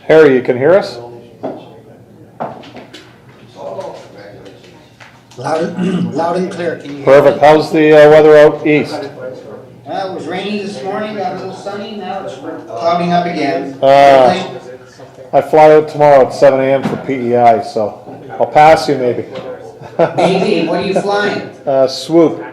Harry, you can hear us? Loud and clear. Can you Perfect. How's the weather out east? It was rainy this morning, got a little sunny, now it's clouding up again. I fly out tomorrow at 7 a.m. for PEI, so I'll pass you maybe. Maybe, what are you flying? Swoop.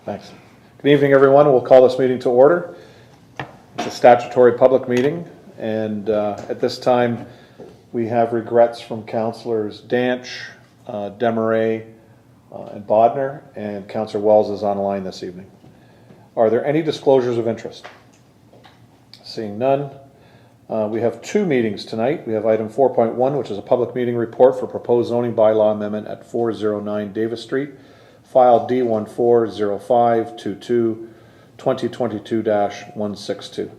Thanks. Good evening, everyone. We'll call this meeting to order. It's a statutory public meeting, and at this time, we have regrets from councillors Danch, Demaray, and Bodner, and Councillor Wells is on the line this evening. Are there any disclosures of interest? Seeing none, we have two meetings tonight. We have item 4.1, which is a public meeting report for proposed zoning bylaw amendment at 409 Davis Street, file D140522 2022-162.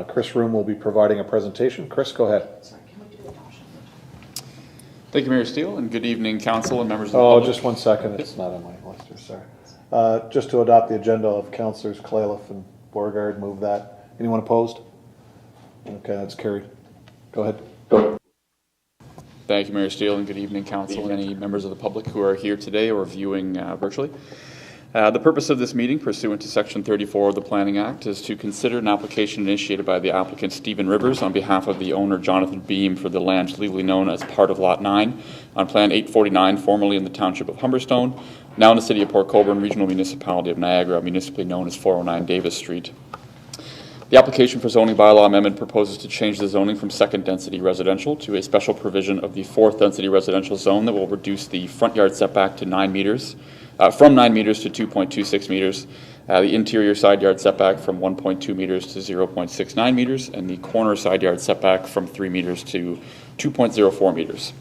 Chris Room will be providing a presentation. Chris, go ahead. Thank you, Mayor Steele, and good evening, Council and members of the public. Just 1 second. It's not on my list here, sorry. Just to adopt the agenda of Councillors Califf and Beauregard, move that. Anyone opposed? Okay, that's carried. Go ahead. Thank you, Mayor Steele, and good evening, Council, and any members of the public who are here today or viewing virtually. The purpose of this meeting, pursuant to Section 34 of the Planning Act, is to consider an application initiated by the applicant Stephen Rivers on behalf of the owner Jonathan Beam for the land legally known as part of Lot 9 on Plan 849, formerly in the Township of Humberstone, now in the City of Port Colborne, Regional Municipality of Niagara, municipally known as 409 Davis Street. The application for zoning bylaw amendment proposes to change the zoning from second density residential to a special provision of the fourth density residential zone that will reduce the front yard setback to 9 meters, from 9 meters to 2.26 meters, the interior side yard setback from 1.2 meters to 0.69 meters, and the corner side yard setback from 3 meters to 2.04 meters.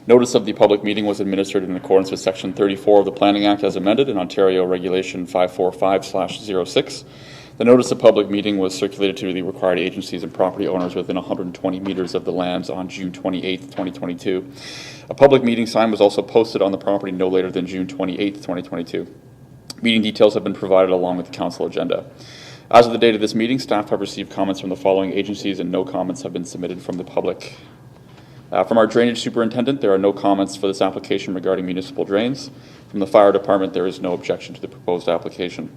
Notice of the public meeting was administered in accordance with Section 34 of the Planning Act as amended in Ontario Regulation 545/06. The notice of public meeting was circulated to the required agencies and property owners within 120 meters of the lands on June 28, 2022. A public meeting sign was also posted on the property no later than June 28, 2022. Meeting details have been provided along with the council agenda. As of the date of this meeting, staff have received comments from the following agencies and no comments have been submitted from the public. From our drainage superintendent, there are no comments for this application regarding municipal drains. From the fire department, there is no objection to the proposed application.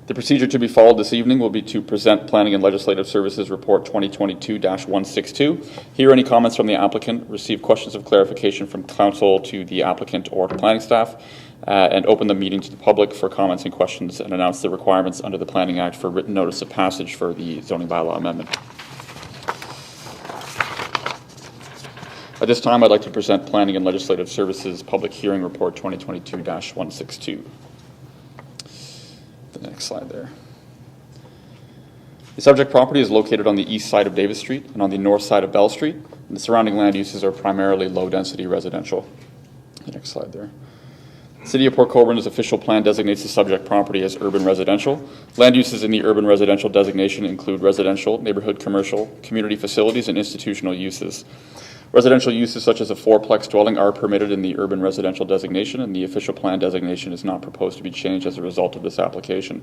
The procedure to be followed this evening will be to present Planning and Legislative Services Report 2022-162, hear any comments from the applicant, receive questions of clarification from council to the applicant or to planning staff, and open the meeting to the public for comments and questions and announce the requirements under the Planning Act for written notice of passage for the zoning bylaw amendment. At this time, I'd like to present Planning and Legislative Services Public Hearing Report 2022-162. The next slide there. The subject property is located on the east side of Davis Street and on the north side of Bell Street, and the surrounding land uses are primarily low-density residential. The next slide there. The City of Port Colborne's official plan designates the subject property as urban residential. Land uses in the urban residential designation include residential, neighborhood commercial, community facilities, and institutional uses. Residential uses such as a fourplex dwelling are permitted in the urban residential designation, and the official plan designation is not proposed to be changed as a result of this application.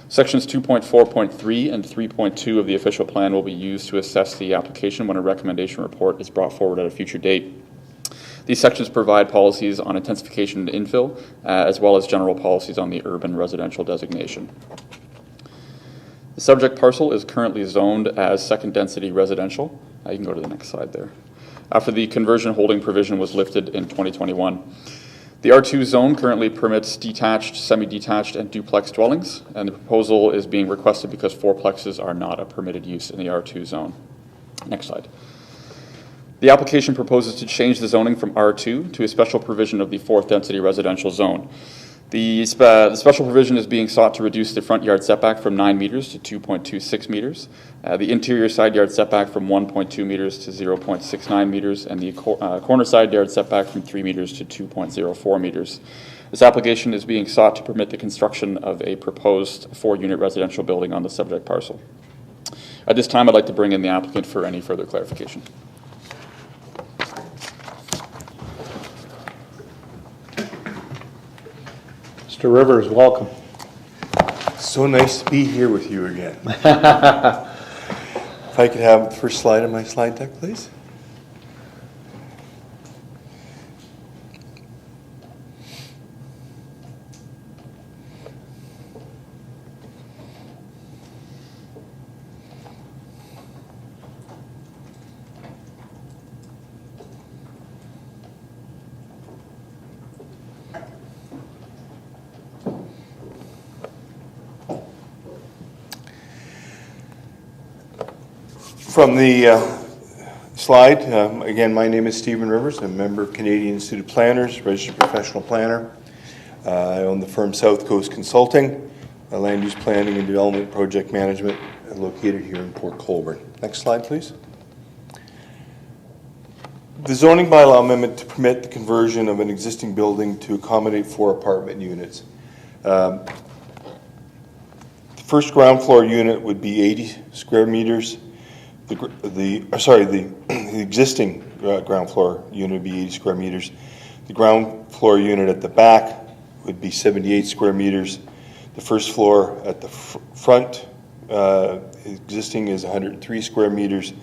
Sections 2.4.3 and 3.2 of the official plan will be used to assess the application when a recommendation report is brought forward at a future date. These sections provide policies on intensification and infill, as well as general policies on the urban residential designation. The subject parcel is currently zoned as second density residential. You can go to the next slide there. After the conversion holding provision was lifted in 2021. The R2 zone currently permits detached, semi-detached, and duplex dwellings, and the proposal is being requested because fourplexes are not a permitted use in the R2 zone. Next slide. The application proposes to change the zoning from R2 to a special provision of the 4th density residential zone. The special provision is being sought to reduce the front yard setback from 9 meters to 2.26 meters, the interior side yard setback from 1.2 meters to 0.69 meters, and the corner side yard setback from 3 meters to 2.04 meters. This application is being sought to permit the construction of a proposed 4-unit residential building on the subject parcel. At this time, I'd like to bring in the applicant for any further clarification. Mr. Rivers, welcome. So nice to be here with you again. If I could have the first slide of my slide deck, please. From the slide, again, my name is Stephen Rivers. I'm a member of Canadian Institute of Planners, registered professional planner. I own the firm South Coast Consulting, a land use planning and development project management located here in Port Colborne. Next slide, please. The zoning bylaw amendment to permit the conversion of an existing building to accommodate 4 apartment units. The first ground floor unit would be 80 square meters. The existing ground floor unit would be 80 square meters. The ground floor unit at the back would be 78 square meters. The first floor at the front existing is 103 square meters,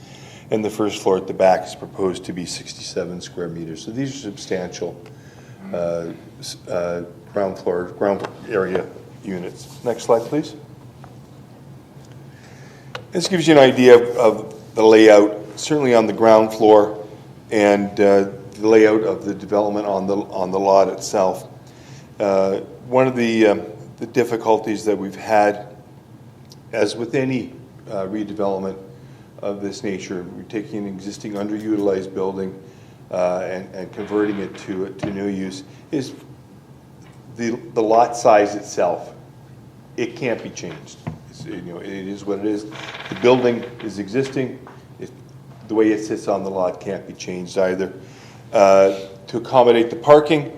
and the first floor at the back is proposed to be 67 square meters. So these are substantial ground area units. Next slide, please. This gives you an idea of the layout, certainly on the ground floor, and the layout of the development on the lot itself. One of the difficulties that we've had, as with any redevelopment of this nature, we're taking an existing underutilized building and converting it to new use, is the lot size itself. It can't be changed. It is what it is. The building is existing. The way it sits on the lot can't be changed either. To accommodate the parking,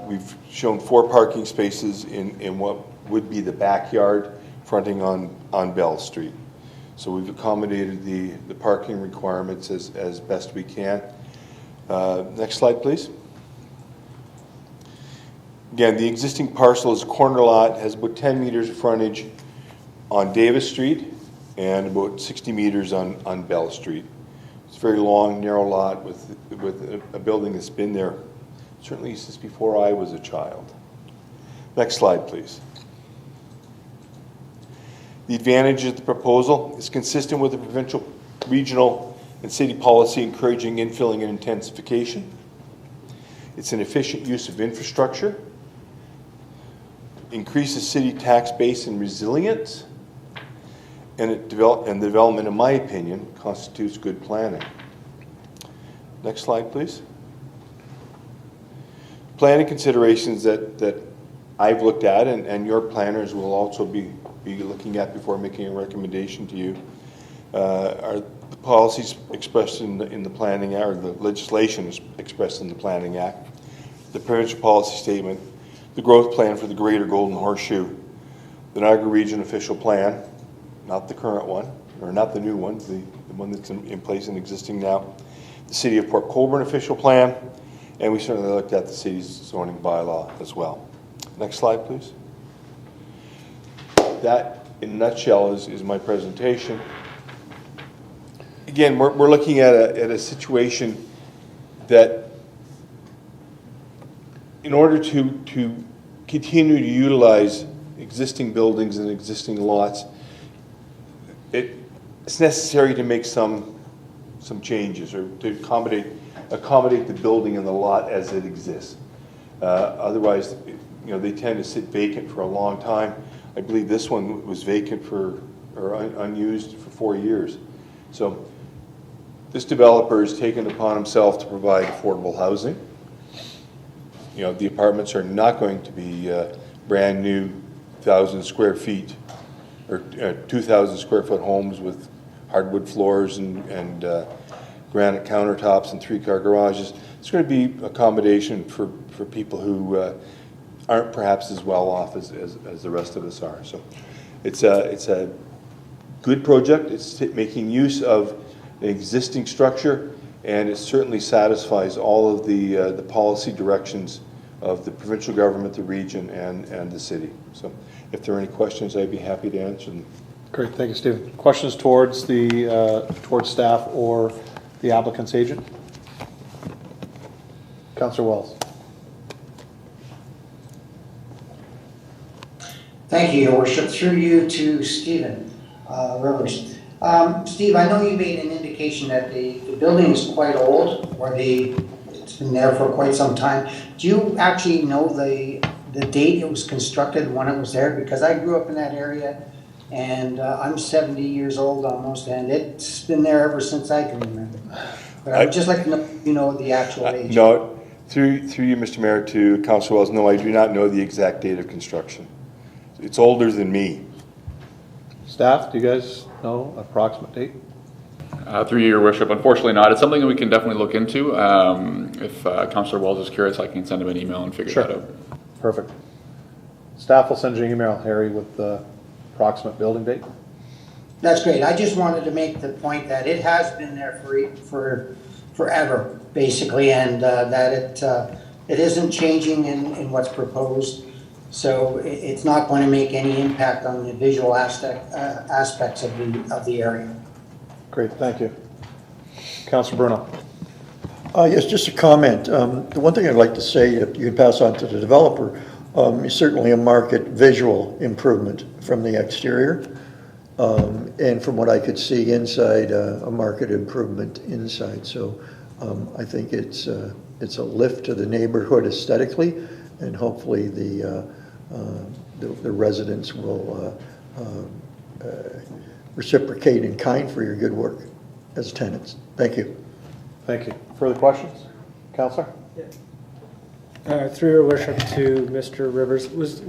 we've shown 4 parking spaces in what would be the backyard fronting on Bell Street. So we've accommodated the parking requirements as best we can. Next slide, please. Again, the existing parcel is a corner lot, has about 10 meters of frontage on Davis Street and about 60 meters on Bell Street. It's a very long, narrow lot with a building that's been there certainly since before I was a child. Next slide, please. The advantage of the proposal is consistent with the provincial, regional, and city policy encouraging infilling and intensification. It's an efficient use of infrastructure, increases city tax base and resilience, and the development, in my opinion, constitutes good planning. Next slide, please. Planning considerations that I've looked at and your planners will also be looking at before making a recommendation to you are the policies expressed in the Planning Act, or the legislation expressed in the Planning Act, the provincial policy statement, the growth plan for the Greater Golden Horseshoe, the Niagara Region official plan, not the current one, or not the new one, the one that's in place and existing now, the City of Port Colborne official plan, and we certainly looked at the city's zoning bylaw as well. Next slide, please. That, in a nutshell, is my presentation. Again, we're looking at a situation that, in order to continue to utilize existing buildings and existing lots, it's necessary to make some some changes or to accommodate the building and the lot as it exists. Otherwise, you know, they tend to sit vacant for a long time. I believe this one was vacant unused for 4 years. So this developer has taken it upon himself to provide affordable housing. You know, the apartments are not going to be brand new 1,000 square feet or 2,000 square foot homes with hardwood floors and granite countertops and 3-car garages. It's going to be accommodation for people who aren't perhaps as well off as the rest of us are. So it's a good project. It's making use of an existing structure, and it certainly satisfies all of the policy directions of the provincial government, the region, and the city. So if there are any questions, I'd be happy to answer them. Great, thank you, Stephen. Questions towards towards staff or the applicant's agent? Councillor Wells. Thank you, Your Worship. Through you to Stephen Rivers. Steve, I know you made an indication that the building is quite old, or it's been there for quite some time. Do you actually know the date it was constructed, when it was there? Because I grew up in that area, and I'm 70 years old almost, and it's been there ever since I can remember. But I'd just like to know if you know the actual age. No, through you, Mr. Mayor, to Councillor Wells, no, I do not know the exact date of construction. It's older than me. Staff, do you guys know approximate date? Through you, Your Worship, unfortunately not. It's something that we can definitely look into. If Councillor Wells is curious, I can send him an email and figure that out. Perfect. Staff will send you an email, Harry, with the approximate building date. That's great. I just wanted to make the point that it has been there for forever, basically, and that it isn't changing in what's proposed. So it's not going to make any impact on the visual aspects of the area. Great, thank you. Councillor Bruno. Yes, just a comment. The one thing I'd like to say, if you can pass on to the developer, is certainly a market visual improvement from the exterior. And from what I could see inside, a market improvement inside. So I think it's a lift to the neighborhood aesthetically, and hopefully the residents will reciprocate in kind for your good work as tenants. Thank you. Thank you. Further questions? Councillor? Through your worship to Mr. Rivers, was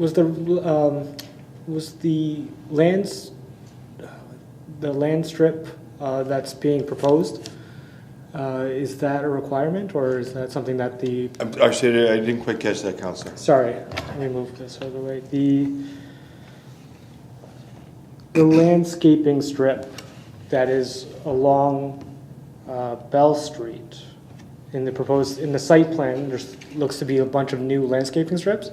the land strip that's being proposed, is that a requirement, or is that something that the? I didn't quite catch that, Councillor. Sorry, let me move this out of the way. The landscaping strip that is along Bell Street in the site plan, there looks to be a bunch of new landscaping strips.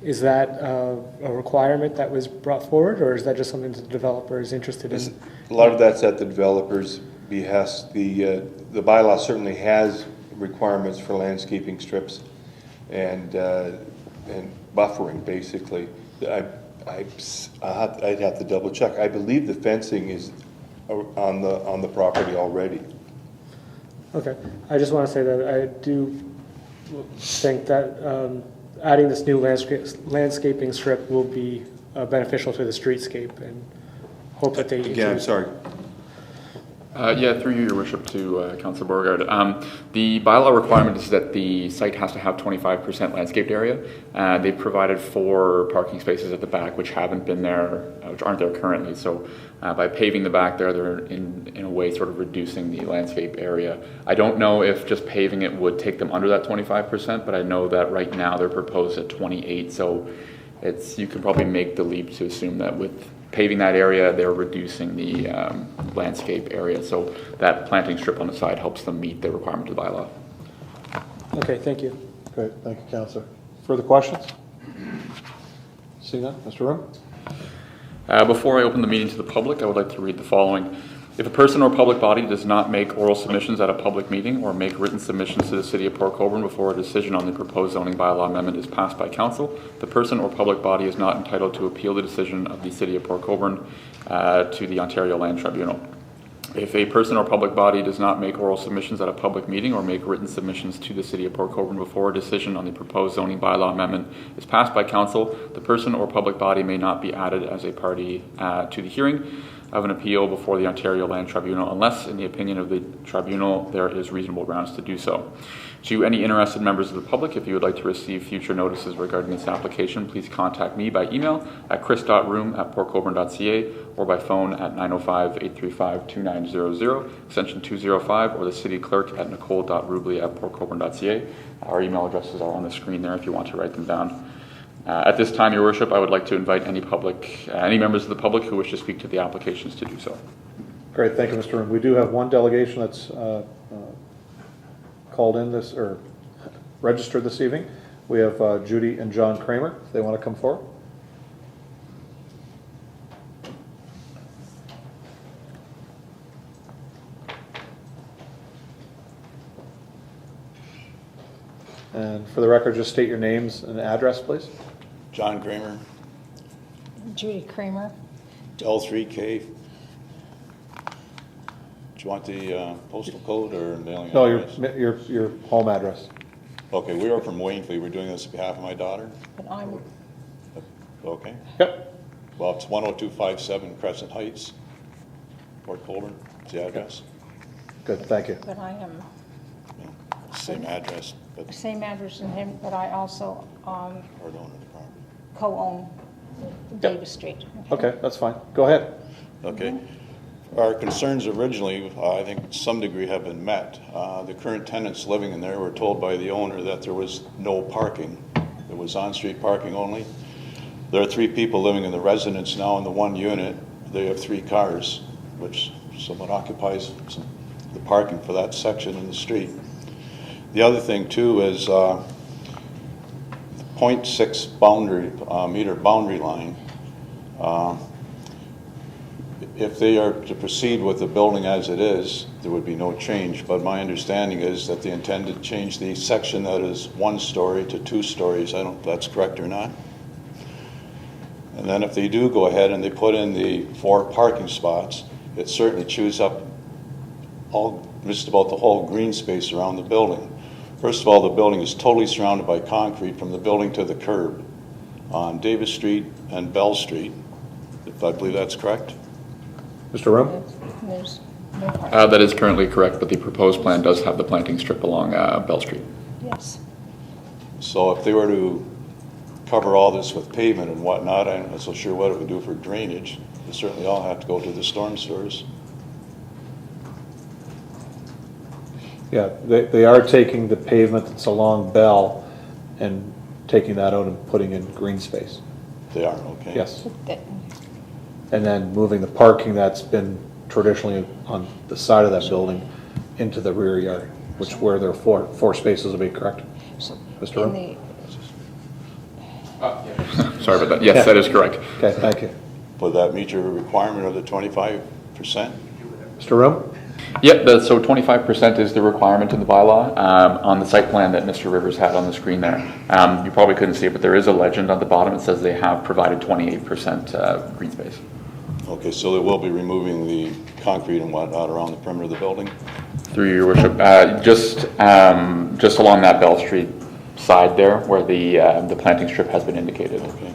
Is that a requirement that was brought forward, or is that just something that the developer is interested in? A lot of that's at the developer's behest. The bylaw certainly has requirements for landscaping strips and buffering, basically. I'd have to double check. I believe the fencing is on the property already. Okay, I just want to say that I do think that adding this new landscaping strip will be beneficial to the streetscape, and hope that they... Again, I'm sorry. Yeah, through you, Your Worship, to Councillor Beauregard. The bylaw requirement is that the site has to have 25% landscaped area. They've provided 4 parking spaces at the back, which haven't been there, which aren't there currently. So by paving the back there, they're in a way sort of reducing the landscape area. I don't know if just paving it would take them under that 25%, but I know that right now they're proposed at 28. So you can probably make the leap to assume that with paving that area, they're reducing the landscape area. So that planting strip on the side helps them meet the requirement of the bylaw. Okay, thank you. Great, thank you, Councillor. Further questions? Seeing none, Mr. Room? Before I open the meeting to the public, I would like to read the following. If a person or public body does not make oral submissions at a public meeting or make written submissions to the City of Port Colborne before a decision on the proposed zoning bylaw amendment is passed by council, the person or public body is not entitled to appeal the decision of the City of Port Colborne to the Ontario Land Tribunal. If a person or public body does not make oral submissions at a public meeting or make written submissions to the City of Port Colborne before a decision on the proposed zoning bylaw amendment is passed by council, the person or public body may not be added as a party to the hearing of an appeal before the Ontario Land Tribunal unless, in the opinion of the tribunal, there is reasonable grounds to do so. To any interested members of the public, if you would like to receive future notices regarding this application, please contact me by email at chris.room@portcolborne.ca or by phone at 905-835-2900, extension 205, or the city clerk at nicole.rubley@portcolborne.ca. Our email addresses are on the screen there if you want to write them down. At this time, Your Worship, I would like to invite any members of the public who wish to speak to the applications to do so. Great, thank you, Mr. Room. We do have one delegation that's called in this, or registered this evening. We have Judy and John Kramer, if they want to come forward. And for the record, just state your names and address, please. John Kramer, Judy Kramer. L3K. Do you want the postal code or mailing No, address? your home address. Okay, we are from Wainfleet. We're doing this on behalf of my daughter. But I'm, Okay. Yep. Well, it's 10257 Crescent Heights, Port Colborne. Is the address? Good, thank you. but I am Yeah, same address, but same address as him, but I also part owner of the property. co-own Davis Street. Okay, that's fine. Go ahead. Okay. Our concerns originally, I think to some degree have been met. The current tenants living in there were told by the owner that there was no parking. There was on-street parking only. There are 3 people living in the residence now in the one unit. They have 3 cars, which somewhat occupies the parking for that section in the street. The other thing too is the 0.6 meter boundary line. If they are to proceed with the building as it is, there would be no change. But my understanding is that they intend to change the section that is 1 story to 2 stories. I don't know if that's correct or not. And then if they do go ahead and they put in the 4 parking spots, it certainly chews up just about the whole green space around the building. First of all, the building is totally surrounded by concrete from the building to the curb on Davis Street and Bell Street, if I believe that's correct. Mr. Room? There's no parking. That is currently correct, but the proposed plan does have the planting strip along Bell Street. Yes. So if they were to cover all this with pavement and whatnot, I'm not so sure what it would do for drainage. They certainly all have to go to the storm sewers. Yeah, they are taking the pavement that's along Bell and taking that out and putting in green space. They are, okay? Yes. That- And then moving the parking that's been traditionally on the side of that building into the rear yard, which where there are four spaces will be, correct? so Mr. in Room? the- Sorry about that. Yes, that is correct. Okay, thank you. Would that meet your requirement of the 25%? Mr. Room? Yep, so 25% is the requirement in the bylaw on the site plan that Mr. Rivers had on the screen there. You probably couldn't see it, but there is a legend on the bottom. It says they have provided 28% green space. Okay, so they will be removing the concrete and whatnot around the perimeter of the building? Through your worship, just along that Bell Street side there where the planting strip has been indicated. Okay.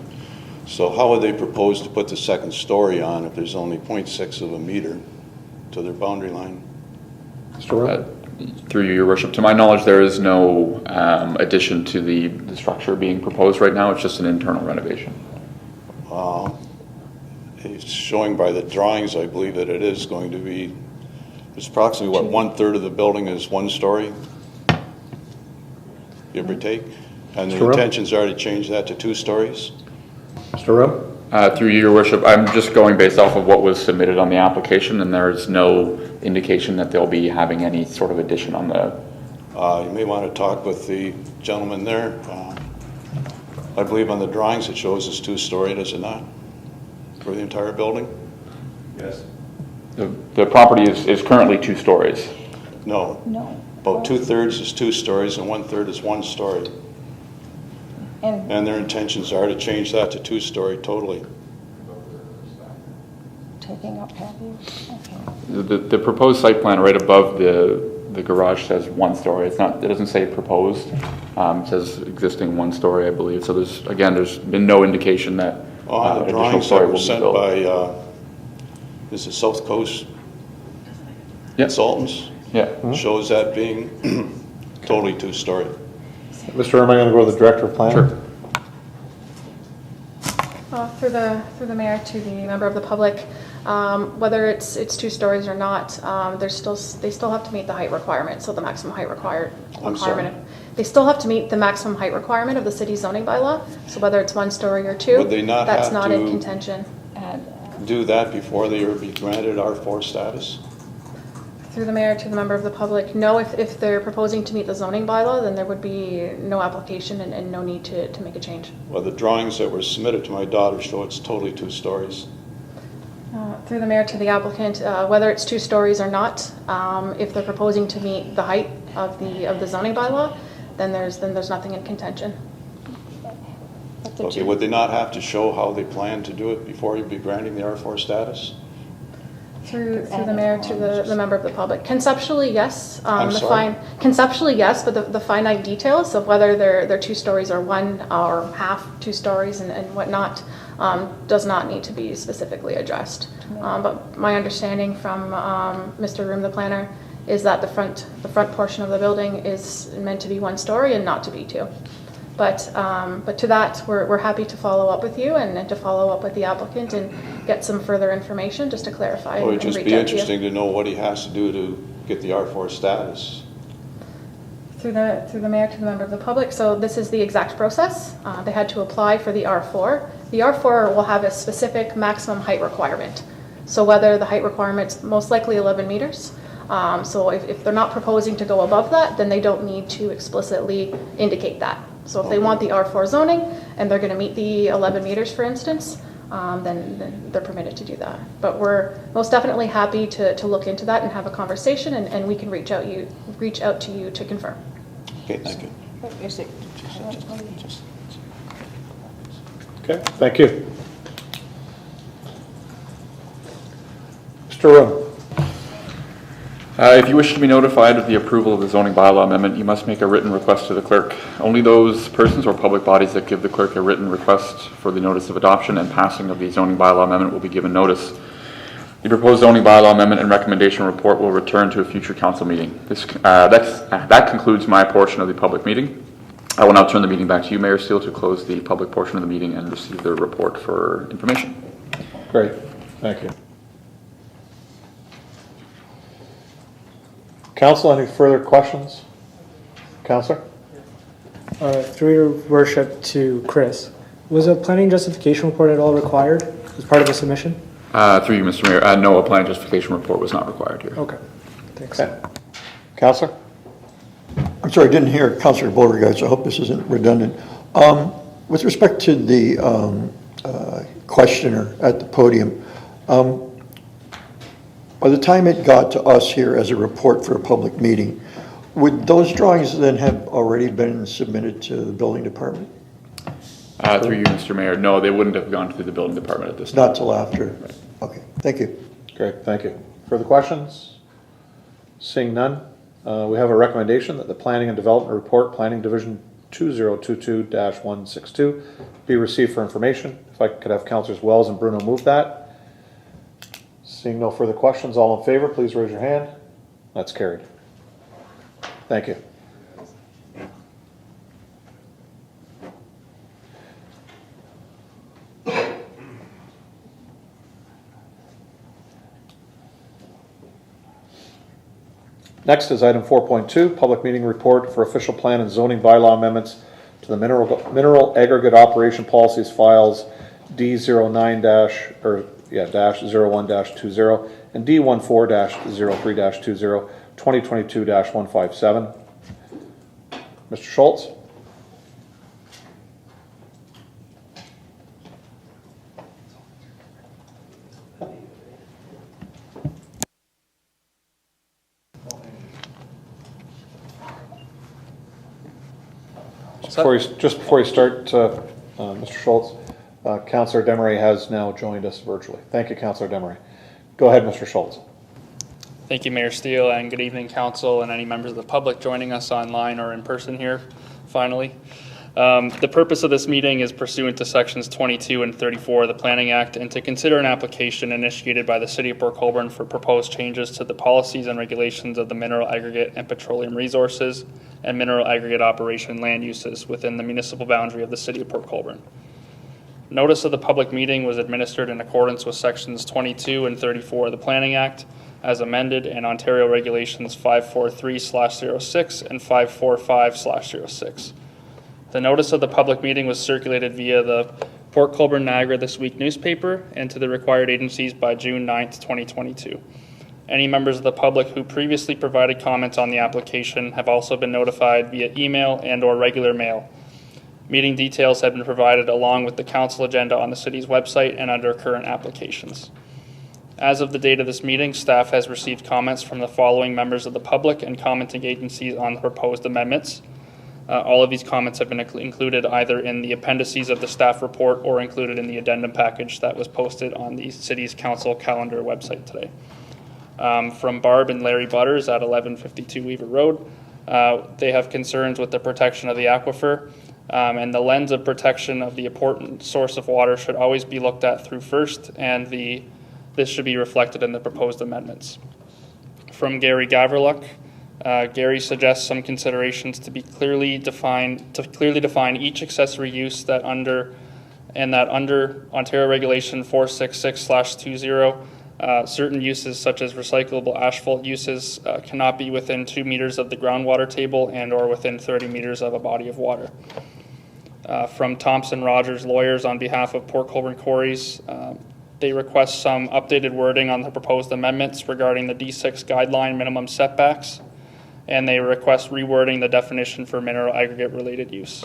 So how would they propose to put the second story on if there's only 0.6 of a meter to their boundary line? Mr. Room? Through your worship, to my knowledge, there is no addition to the structure being proposed right now. It's just an internal renovation. It's showing by the drawings, I believe that it is going to be, it's approximately what, 1/3 of the building is 1 story? Give or take? And the Mr. Rowe? intentions are to change that to 2 stories? Mr. Room? Through your worship, I'm just going based off of what was submitted on the application, and there's no indication that they'll be having any sort of addition on the. You may want to talk with the gentleman there. I believe on the drawings it shows it's 2-story, does it not? For the entire building? Yes. The property is currently 2 stories. No. No. About 2/3 is 2 stories and 1/3 is 1 story. And And their intentions are to change that to 2-story totally. Taking up patio, okay. The proposed site plan right above the garage says 1 story. It's not, it doesn't say proposed. It says existing 1 story, I believe. So there's been no indication that On the additional drawings story that will were be sent built. by, is it South Coast Yeah. Consultants? Yeah. Shows that being totally 2-story. Mr. Erm, I'm going to go to the Director of Planning. Sure. Through the mayor to the member of the public, whether it's 2 stories or not, they still have to meet the height requirement, so the maximum height I'm sorry? requirement. They still have to meet the maximum height requirement of the city zoning bylaw, so whether it's 1 story or 2, Would they not that's have not in to- contention. And Do that before they would be granted R4 status? Through the mayor to the member of the public, no, if they're proposing to meet the zoning bylaw, then there would be no application and no need to make a change. Well, the drawings that were submitted to my daughter show it's totally 2 stories. Through the mayor to the applicant, whether it's 2 stories or not, if they're proposing to meet the height of the zoning bylaw, then there's nothing in contention. but the Okay, two- would they not have to show how they plan to do it before you'd be granting the R4 status? Through the mayor to the member of the public. Conceptually, yes. I'm sorry? Conceptually, yes, but the finite details of whether they're 2 stories or 1 or half 2 stories and whatnot does not need to be specifically addressed. But my understanding from Mr. Room, the planner, is that the front portion of the building is meant to be 1 story and not to be 2. But to that, we're happy to follow up with you and to follow up with the applicant and get some further information just to clarify. Well, and it'd just reach be out to you. interesting to know what he has to do to get the R4 status. Through the mayor to the member of the public, so this is the exact process. They had to apply for the R4. The R4 will have a specific maximum height requirement. So whether the height requirement's most likely 11 meters. So if they're not proposing to go above that, then they don't need to explicitly indicate that. So if they want the R4 zoning and they're going to meet the 11 meters, for instance, then they're permitted to do that. But we're most definitely happy to look into that and have a conversation, and we can reach out to you to confirm. Okay, thank you. but is it, Okay, thank you. Mr. Room. If you wish to be notified of the approval of the zoning bylaw amendment, you must make a written request to the clerk. Only those persons or public bodies that give the clerk a written request for the notice of adoption and passing of the zoning bylaw amendment will be given notice. The proposed zoning bylaw amendment and recommendation report will return to a future council meeting. That concludes my portion of the public meeting. I will now turn the meeting back to you, Mayor Steele, to close the public portion of the meeting and receive the report for information. Great, thank you. Council, any further questions? Councillor? Through your worship to Chris, was a planning justification report at all required as part of the submission? Through you, Mr. Mayor, no, a plan justification report was not required here. Okay, thanks. Okay. Councillor? I'm sorry, I didn't hear Councillor Beauregard, so I hope this isn't redundant. With respect to the questioner at the podium, by the time it got to us here as a report for a public meeting, would those drawings then have already been submitted to the building department? Through you, Mr. Mayor, no, they wouldn't have gone through the building department at this time. Not till after? Right. Okay, thank you. Great, thank you. Further questions? Seeing none, we have a recommendation that the Planning and Development Report, Planning Division 2022-162, be received for information. If I could have Councillors Wells and Bruno move that. Seeing no further questions, all in favor, please raise your hand. That's carried. Thank you. Next is item 4.2, public meeting report for official plan and zoning bylaw amendments to the mineral aggregate operation policies files D09-01-20 and D14-03-20, 2022-157. Mr. Schultz? Just before you start, Mr. Schultz, Councillor Demery has now joined us virtually. Thank you, Councillor Demery. Go ahead, Mr. Schultz. Thank you, Mayor Steele, and good evening, Council, and any members of the public joining us online or in person here, finally. The purpose of this meeting is pursuant to Sections 22 and 34 of the Planning Act, and to consider an application initiated by the City of Port Colborne for proposed changes to the policies and regulations of the mineral aggregate and petroleum resources and mineral aggregate operation land uses within the municipal boundary of the City of Port Colborne. Notice of the public meeting was administered in accordance with Sections 22 and 34 of the Planning Act, as amended, and Ontario Regulations 543/06 and 545/06. The notice of the public meeting was circulated via the Port Colborne Niagara This Week newspaper and to the required agencies by June 9th, 2022. Any members of the public who previously provided comments on the application have also been notified via email and/or regular mail. Meeting details have been provided along with the council agenda on the city's website and under current applications. As of the date of this meeting, staff has received comments from the following members of the public and commenting agencies on the proposed amendments. All of these comments have been included either in the appendices of the staff report or included in the addendum package that was posted on the city's council calendar website today. From Barb and Larry Butters at 1152 Weaver Road, they have concerns with the protection of the aquifer, and the lens of protection of the important source of water should always be looked at through first, and this should be reflected in the proposed amendments. From Gary Gaverluck, Gary suggests some considerations to clearly define each accessory use that under Ontario Regulation 466/20, certain uses such as recyclable asphalt uses cannot be within 2 meters of the groundwater table and or within 30 meters of a body of water. From Thompson Rogers Lawyers on behalf of Port Colborne Quarries, they request some updated wording on the proposed amendments regarding the D6 guideline minimum setbacks, and they request rewording the definition for mineral aggregate related use.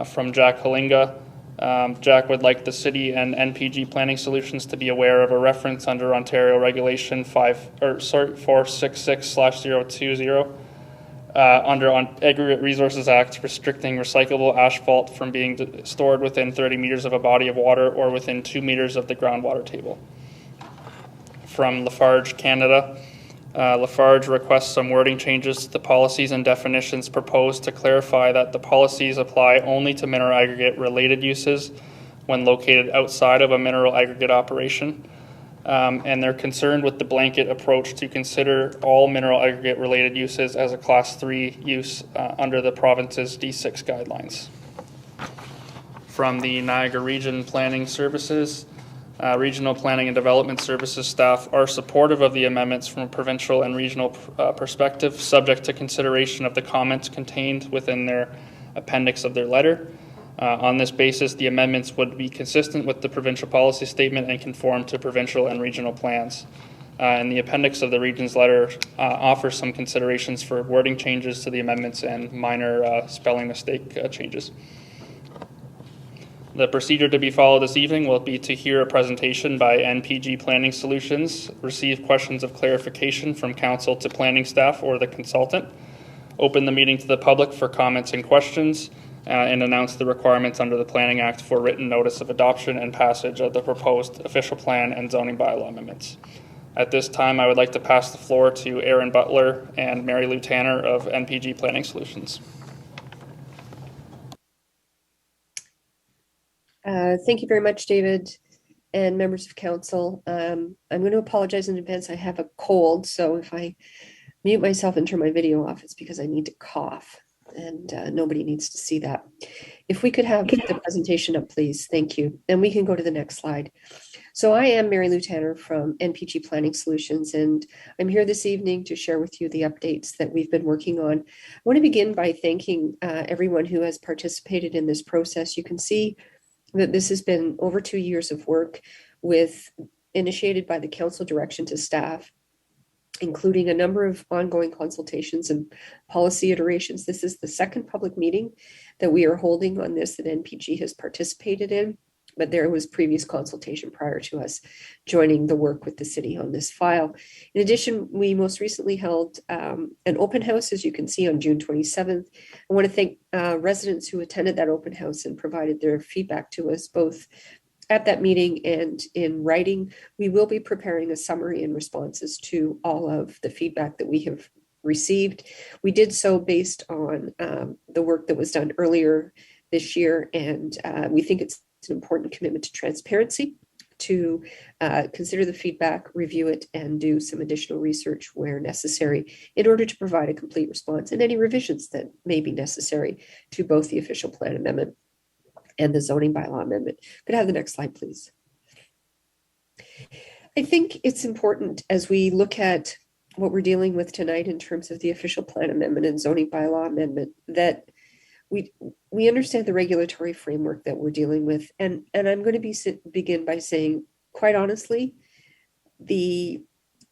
From Jack Halinga, Jack would like the city and NPG Planning Solutions to be aware of a reference under Ontario Regulation 466/020 under Aggregate Resources Act, restricting recyclable asphalt from being stored within 30 meters of a body of water or within 2 meters of the groundwater table. From Lafarge, Canada, Lafarge requests some wording changes to the policies and definitions proposed to clarify that the policies apply only to mineral aggregate related uses when located outside of a mineral aggregate operation. And they're concerned with the blanket approach to consider all mineral aggregate related uses as a Class 3 use under the province's D6 guidelines. From the Niagara Region Planning Services, Regional Planning and Development Services staff are supportive of the amendments from a provincial and regional perspective, subject to consideration of the comments contained within their appendix of their letter. On this basis, the amendments would be consistent with the provincial policy statement and conform to provincial and regional plans. And the appendix of the region's letter offers some considerations for wording changes to the amendments and minor spelling mistake changes. The procedure to be followed this evening will be to hear a presentation by NPG Planning Solutions, receive questions of clarification from council to planning staff or the consultant, open the meeting to the public for comments and questions, and announce the requirements under the Planning Act for written notice of adoption and passage of the proposed official plan and zoning bylaw amendments. At this time, I would like to pass the floor to Aaron Butler and Mary Lou Tanner of NPG Planning Solutions. Thank you very much, David, and members of council. I'm going to apologize in advance. I have a cold, so if I mute myself and turn my video off, it's because I need to cough, and nobody needs to see that. If we could have the presentation up, please. Thank you. And we can go to the next slide. So I am Mary Lou Tanner from NPG Planning Solutions, and I'm here this evening to share with you the updates that we've been working on. I want to begin by thanking everyone who has participated in this process. You can see that this has been over 2 years of work initiated by the council direction to staff, including a number of ongoing consultations and policy iterations. This is the second public meeting that we are holding on this that NPG has participated in, but there was previous consultation prior to us joining the work with the city on this file. In addition, we most recently held an open house, as you can see, on June 27th. I want to thank residents who attended that open house and provided their feedback to us, both At that meeting and in writing, we will be preparing a summary and responses to all of the feedback that we have received. We did so based on the work that was done earlier this year, and we think it's an important commitment to transparency, to consider the feedback, review it, and do some additional research where necessary in order to provide a complete response and any revisions that may be necessary to both the official plan amendment and the zoning bylaw amendment. Could I have the next slide, please? I think it's important as we look at what we're dealing with tonight in terms of the official plan amendment and zoning bylaw amendment that we understand the regulatory framework that we're dealing with. And I'm going to begin by saying, quite honestly, the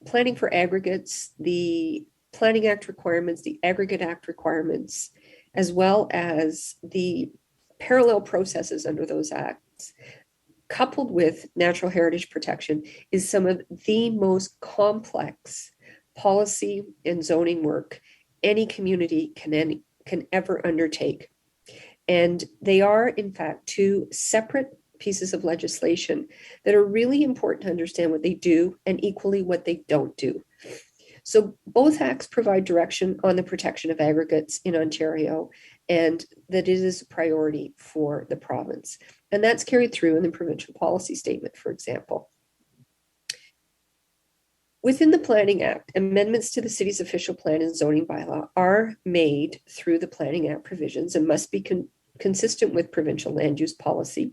planning for aggregates, the Planning Act requirements, the Aggregate Act requirements, as well as the parallel processes under those acts, coupled with natural heritage protection, is some of the most complex policy and zoning work any community can ever undertake. And they are, in fact, two separate pieces of legislation that are really important to understand what they do and equally what they don't do. So both acts provide direction on the protection of aggregates in Ontario, and that it is a priority for the province. And that's carried through in the provincial policy statement, for example. Within the Planning Act, amendments to the city's official plan and zoning bylaw are made through the Planning Act provisions and must be consistent with provincial land use policy,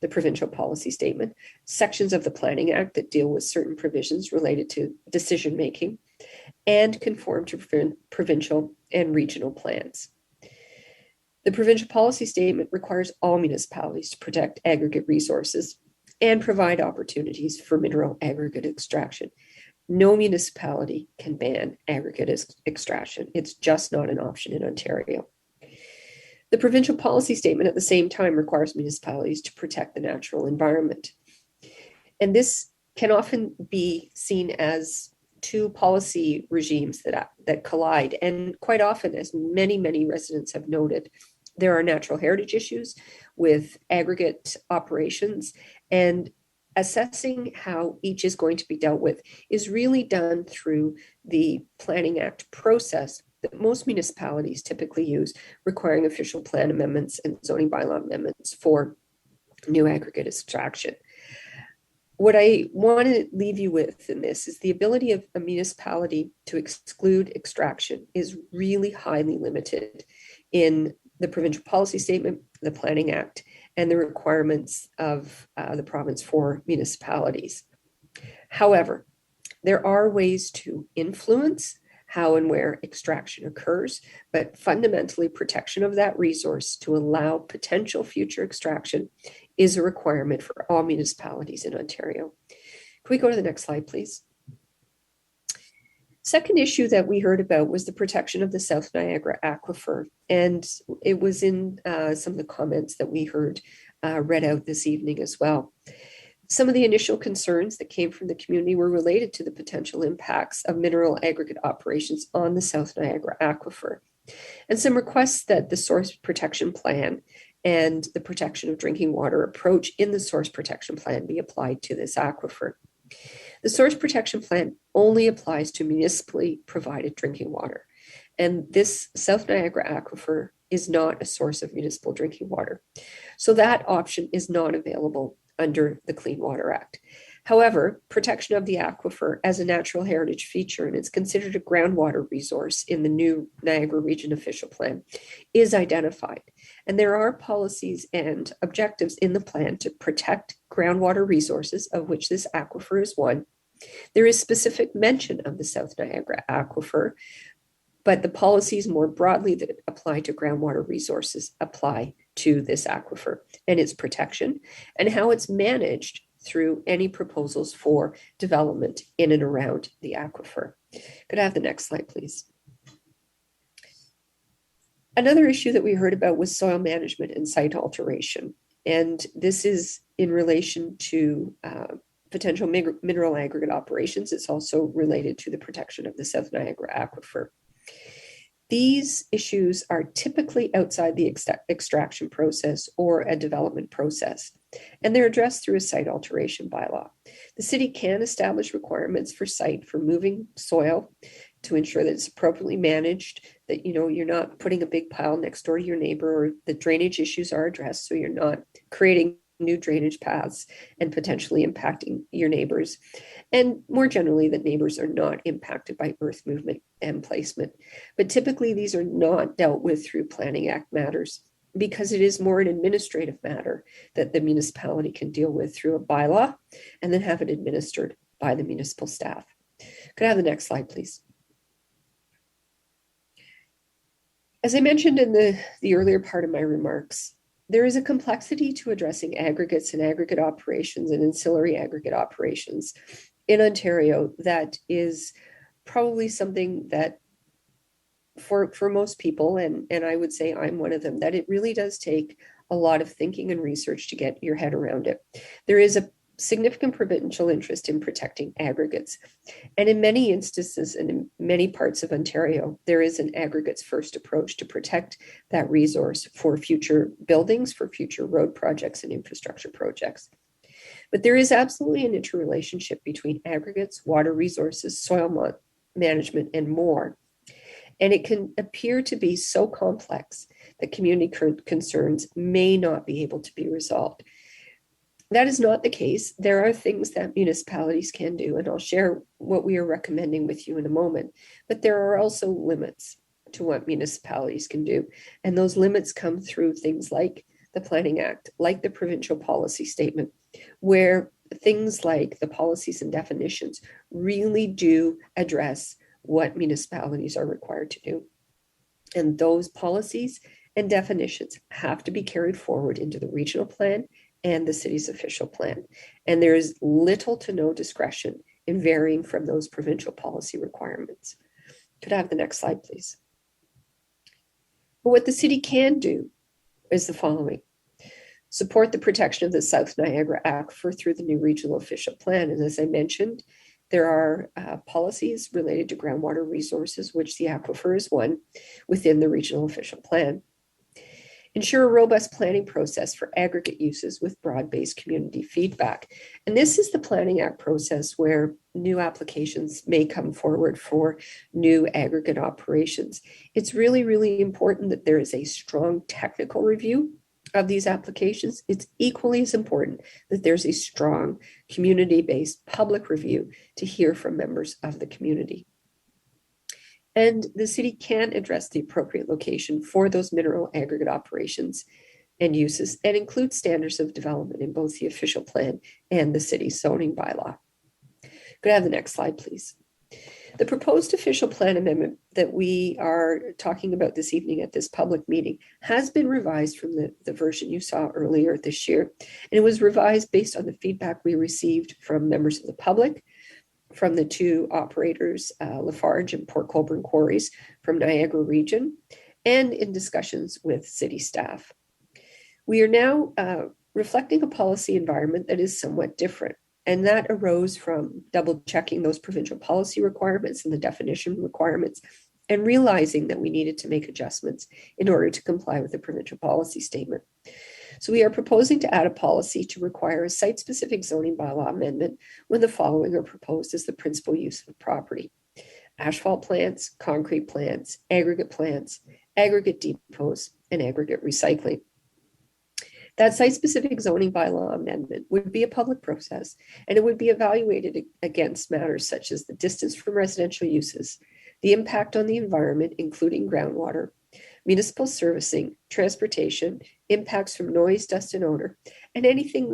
the provincial policy statement, sections of the Planning Act that deal with certain provisions related to decision making, and conform to provincial and regional plans. The provincial policy statement requires all municipalities to protect aggregate resources and provide opportunities for mineral aggregate extraction. No municipality can ban aggregate extraction. It's just not an option in Ontario. The provincial policy statement at the same time requires municipalities to protect the natural environment. And this can often be seen as two policy regimes that collide. And quite often, as many residents have noted, there are natural heritage issues with aggregate operations, and assessing how each is going to be dealt with is really done through the Planning Act process that most municipalities typically use, requiring official plan amendments and zoning bylaw amendments for new aggregate extraction. What I want to leave you with in this is the ability of a municipality to exclude extraction is really highly limited in the provincial policy statement, the Planning Act, and the requirements of the province for municipalities. However, there are ways to influence how and where extraction occurs, but fundamentally protection of that resource to allow potential future extraction is a requirement for all municipalities in Ontario. Can we go to the next slide, please? Second issue that we heard about was the protection of the South Niagara Aquifer, and it was in some of the comments that we heard read out this evening as well. Some of the initial concerns that came from the community were related to the potential impacts of mineral aggregate operations on the South Niagara Aquifer, and some requests that the source protection plan and the protection of drinking water approach in the source protection plan be applied to this aquifer. The source protection plan only applies to municipally provided drinking water, and this South Niagara Aquifer is not a source of municipal drinking water. So that option is not available under the Clean Water Act. However, protection of the aquifer as a natural heritage feature, and it's considered a groundwater resource in the new Niagara Region official plan, is identified. And there are policies and objectives in the plan to protect groundwater resources, of which this aquifer is one. There is specific mention of the South Niagara Aquifer, but the policies more broadly that apply to groundwater resources apply to this aquifer and its protection and how it's managed through any proposals for development in and around the aquifer. Could I have the next slide, please? Another issue that we heard about was soil management and site alteration. And this is in relation to potential mineral aggregate operations. It's also related to the protection of the South Niagara Aquifer. These issues are typically outside the extraction process or a development process. and they're addressed through a site alteration bylaw. The city can establish requirements for site for moving soil to ensure that it's appropriately managed, that you're not putting a big pile next door to your neighbor, or the drainage issues are addressed so you're not creating new drainage paths and potentially impacting your neighbors. And more generally, that neighbors are not impacted by earth movement and placement. But typically these are not dealt with through Planning Act matters, because it is more an administrative matter that the municipality can deal with through a bylaw and then have it administered by the municipal staff. Could I have the next slide, please? As I mentioned in the earlier part of my remarks, there is a complexity to addressing aggregates and aggregate operations and ancillary aggregate operations in Ontario that is probably something that for most people, and I would say I'm one of them, that it really does take a lot of thinking and research to get your head around it. There is a significant provincial interest in protecting aggregates. And in many instances and in many parts of Ontario, there is an aggregates first approach to protect that resource for future buildings, for future road projects and infrastructure projects. But there is absolutely an interrelationship between aggregates, water resources, soil management, and more. And it can appear to be so complex that community concerns may not be able to be resolved. That is not the case. There are things that municipalities can do, and I'll share what we are recommending with you in a moment. But there are also limits to what municipalities can do. And those limits come through things like the Planning Act, like the provincial policy statement, where things like the policies and definitions really do address what municipalities are required to do. And those policies and definitions have to be carried forward into the regional plan and the city's official plan. And there is little to no discretion in varying from those provincial policy requirements. Could I have the next slide, please? But what the city can do is the following. Support the protection of the South Niagara Aquifer through the new regional official plan. And as I mentioned, there are policies related to groundwater resources, which the aquifer is one, within the regional official plan. Ensure a robust planning process for aggregate uses with broad-based community feedback. And this is the Planning Act process where new applications may come forward for new aggregate operations. It's really, really important that there is a strong technical review of these applications. It's equally as important that there's a strong community-based public review to hear from members of the community. And the city can address the appropriate location for those mineral aggregate operations and uses, and include standards of development in both the official plan and the city's zoning bylaw. Could I have the next slide, please? The proposed official plan amendment that we are talking about this evening at this public meeting has been revised from the version you saw earlier this year. And it was revised based on the feedback we received from members of the public, from the two operators, Lafarge and Port Colborne quarries from Niagara region, and in discussions with city staff. We are now reflecting a policy environment that is somewhat different. And that arose from double checking those provincial policy requirements and the definition requirements, and realizing that we needed to make adjustments in order to comply with the provincial policy statement. So we are proposing to add a policy to require a site-specific zoning bylaw amendment when the following are proposed as the principal use of the property: asphalt plants, concrete plants, aggregate depots, and aggregate recycling. That site-specific zoning bylaw amendment would be a public process, and it would be evaluated against matters such as the distance from residential uses, the impact on the environment, including groundwater, municipal servicing, transportation, impacts from noise, dust, and odor, and anything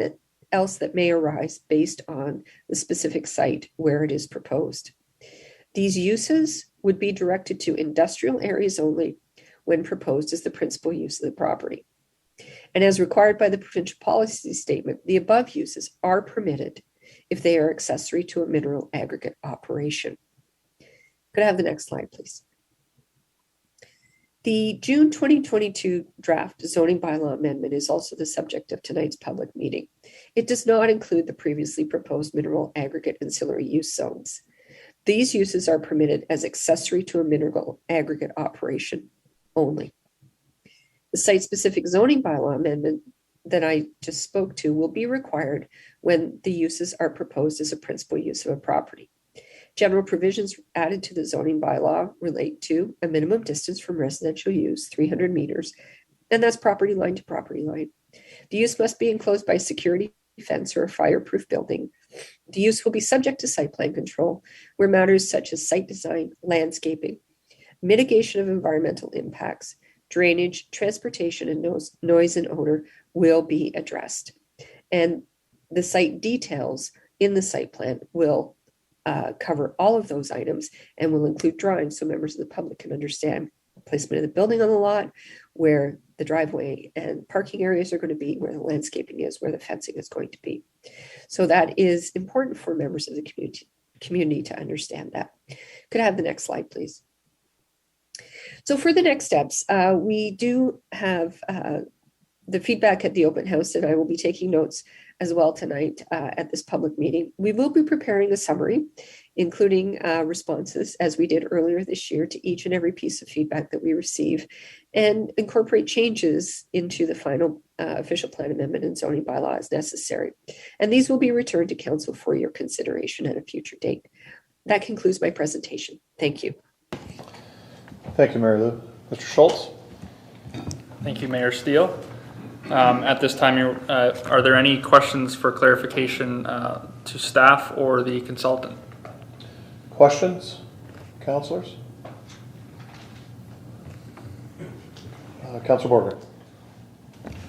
else that may arise based on the specific site where it is proposed. These uses would be directed to industrial areas only when proposed as the principal use of the property. And as required by the provincial policy statement, the above uses are permitted if they are accessory to a mineral aggregate operation. Could I have the next slide, please? The June 2022 draft zoning bylaw amendment is also the subject of tonight's public meeting. It does not include the previously proposed mineral aggregate ancillary use zones. These uses are permitted as accessory to a mineral aggregate operation only. The site-specific zoning bylaw amendment that I just spoke to will be required when the uses are proposed as a principal use of a property. General provisions added to the zoning bylaw relate to a minimum distance from residential use, 300 meters, and that's property line to property line. The use must be enclosed by a security fence or a fireproof building. The use will be subject to site plan control, where matters such as site design, landscaping, mitigation of environmental impacts, drainage, transportation, and noise and odor will be addressed. And the site details in the site plan will cover all of those items and will include drawings so members of the public can understand placement of the building on the lot, where the driveway and parking areas are going to be, where the landscaping is, where the fencing is going to be. So that is important for members of the community to understand that. Could I have the next slide, please? So for the next steps, we do have the feedback at the open house, and I will be taking notes as well tonight at this public meeting. We will be preparing a summary, including responses, as we did earlier this year, to each and every piece of feedback that we receive, and incorporate changes into the final official plan amendment and zoning bylaw as necessary. And these will be returned to council for your consideration at a future date. That concludes my presentation. Thank you. Thank you, Mary Lou. Mr. Schultz? Thank you, Mayor Steele. At this time, are there any questions for clarification to staff or the consultant? Questions, councilors? Councilor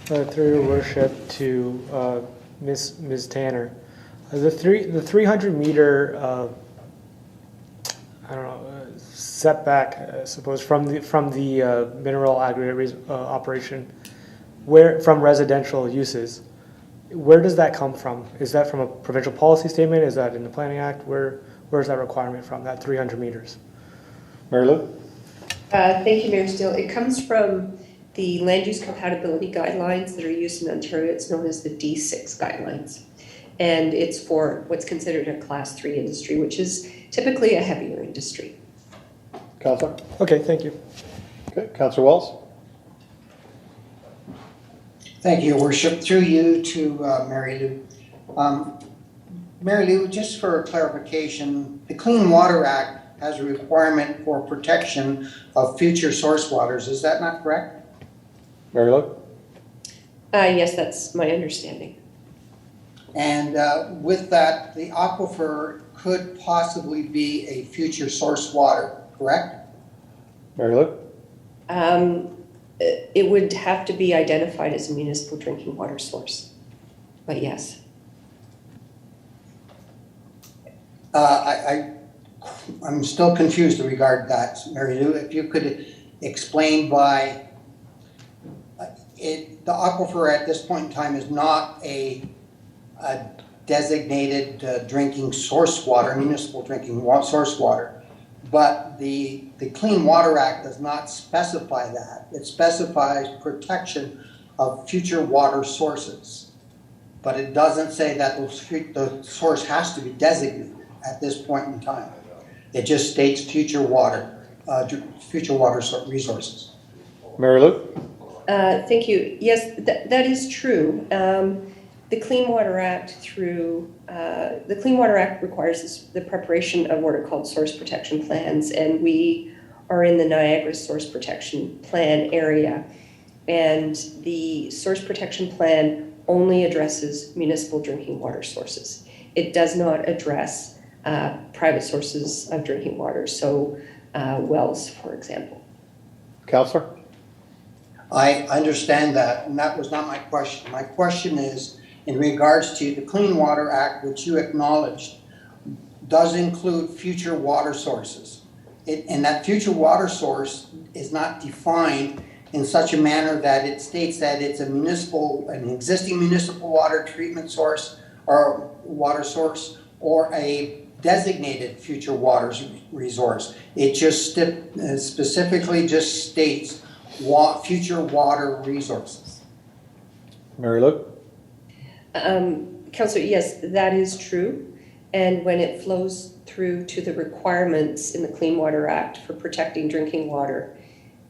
Borger. Through your worship to Ms. Tanner, the 300 meter I don't know setback, I suppose, from the mineral aggregate operation, where from residential uses, where does that come from? Is that from a provincial policy statement? Is that in the Planning Act? Where's that requirement from, that 300 meters? Mary Lou? Thank you, Mayor Steele. It comes from the land use compatibility guidelines that are used in Ontario. It's known as the D6 guidelines. And it's for what's considered a class 3 industry, which is typically a heavier industry. Councilor? Okay, thank you. Okay, Councilor Wells? Thank you, Your Worship. Through you to Mary Lou. Mary Lou, just for clarification, the Clean Water Act has a requirement for protection of future source waters. Is that not correct? Mary Lou? Yes, that's my understanding. And with that, the aquifer could possibly be a future source water, correct? Mary Lou? It would have to be identified as a municipal drinking water source, but yes. I'm still confused in regard to that, Mary Lou. If you could explain why the aquifer at this point in time is not a designated drinking source water, municipal drinking source water, but the Clean Water Act does not specify that. It specifies protection of future water sources, but it doesn't say that the source has to be designated at this point in time. It just states future water resources. Mary Lou? Thank you. Yes, that is true. The Clean Water Act requires the preparation of what are called source protection plans, and we are in the Niagara source protection plan area. And the source protection plan only addresses municipal drinking water sources. It does not address private sources of drinking water, so wells, for example. Councilor? I understand that, and that was not my question. My question is, in regards to the Clean Water Act, which you acknowledged, does include future water sources. And that future water source is not defined in such a manner that it states that it's an existing municipal water treatment source or water source or a designated future water resource. It just specifically just states future water resources. Mary Lou? Councillor, yes, that is true. And when it flows through to the requirements in the Clean Water Act for protecting drinking water,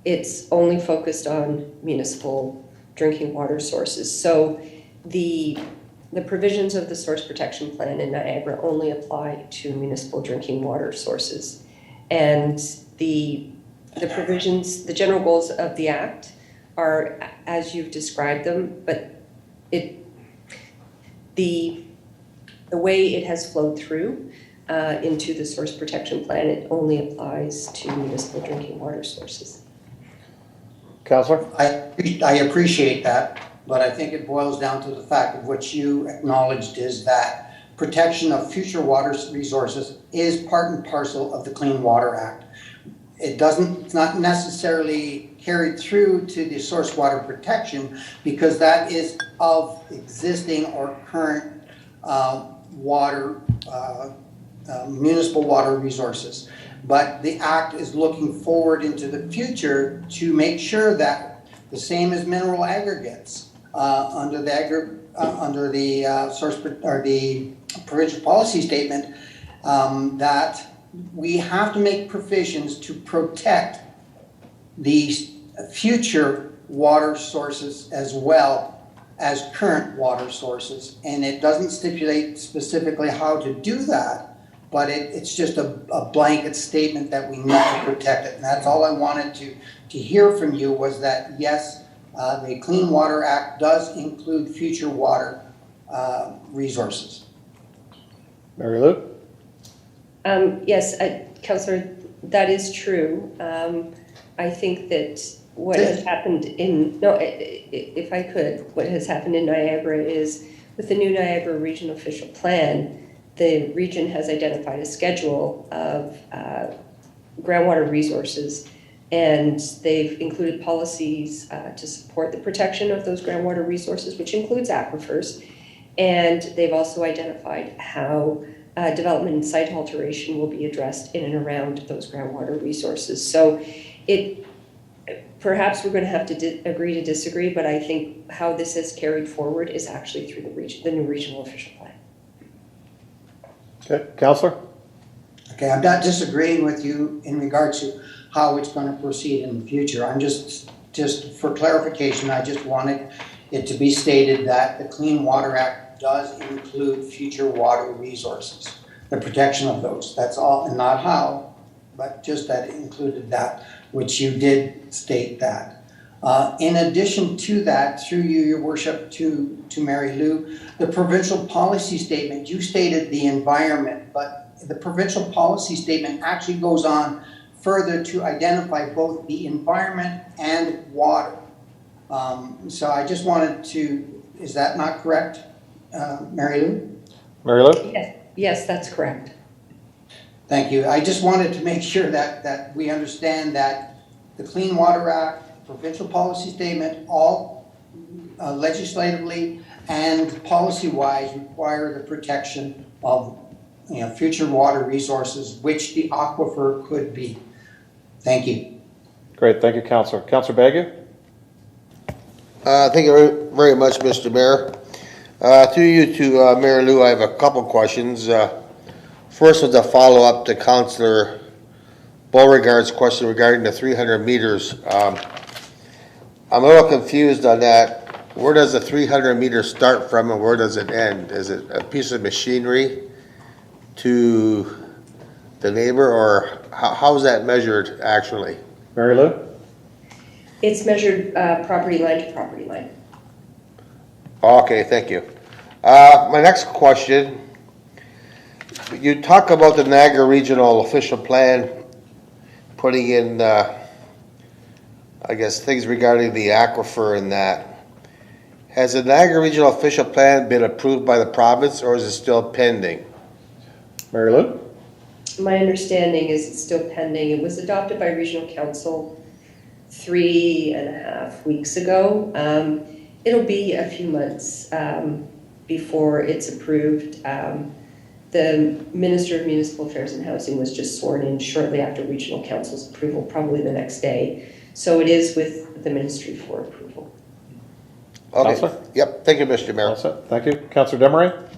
it's only focused on municipal drinking water sources. So the provisions of the source protection plan in Niagara only apply to municipal drinking water sources. And the provisions, the general goals of the Act are as you've described them, but the way it has flowed through into the source protection plan, it only applies to municipal drinking water sources. Counselor? I appreciate that, but I think it boils down to the fact of what you acknowledged is that protection of future water resources is part and parcel of the Clean Water Act. It's not necessarily carried through to the source water protection because that is of existing or current water, municipal water resources. But the Act is looking forward into the future to make sure that the same as mineral aggregates under the source or the provincial policy statement, that we have to make provisions to protect the future water sources as well as current water sources. And it doesn't stipulate specifically how to do that, but it's just a blanket statement that we need to protect it. And that's all I wanted to hear from you was that, yes, the Clean Water Act does include future water resources. Mary Lou? Yes, Councillor, that is true. I think that what has happened if I could, what has happened in Niagara is with the new Niagara Regional Official Plan, the region has identified a schedule of groundwater resources, and they've included policies to support the protection of those groundwater resources, which includes aquifers, and they've also identified how development and site alteration will be addressed in and around those groundwater resources. So perhaps we're going to have to agree to disagree, but I think how this is carried forward is actually through the new regional official plan. Okay, Counselor? Okay, I'm not disagreeing with you in regards to how it's going to proceed in the future. I'm just for clarification, I just wanted it to be stated that the Clean Water Act does include future water resources, the protection of those. That's all, and not how, but just that it included that, which you did state that. In addition to that, through you, Your Worship, to Mary Lou, the provincial policy statement, you stated the environment, but the provincial policy statement actually goes on further to identify both the environment and water. So I just wanted to, is that not correct, Mary Lou? Mary Lou? Yes, that's correct. Thank you. I just wanted to make sure that we understand that the Clean Water Act, provincial policy statement, all legislatively and policy-wise require the protection of future water resources, which the aquifer could be. Thank you. Great, thank you, Counselor. Counselor Bagu? Thank you very much, Mr. Mayor. Through you to Mayor Lou, I have a couple questions. First was a follow-up to Councillor Beauregard's question regarding the 300 meters. I'm a little confused on that. Where does the 300 meters start from and where does it end? Is it a piece of machinery to the neighbor, or how is that measured actually? Mary Lou? It's measured property line to property line. Okay, thank you. My next question, you talk about the Niagara Regional Official Plan putting in, I guess, things regarding the aquifer and that. Has the Niagara Regional Official Plan been approved by the province or is it still pending? Mary Lou? My understanding is it's still pending. It was adopted by Regional Council 3.5 weeks ago. It'll be a few months before it's approved. The Minister of Municipal Affairs and Housing was just sworn in shortly after Regional Council's approval, probably the next day. So it is with the Ministry for approval. Okay. Councillor? Yep. Thank you, Mr. Mayor. Thank you. Councillor Demeray?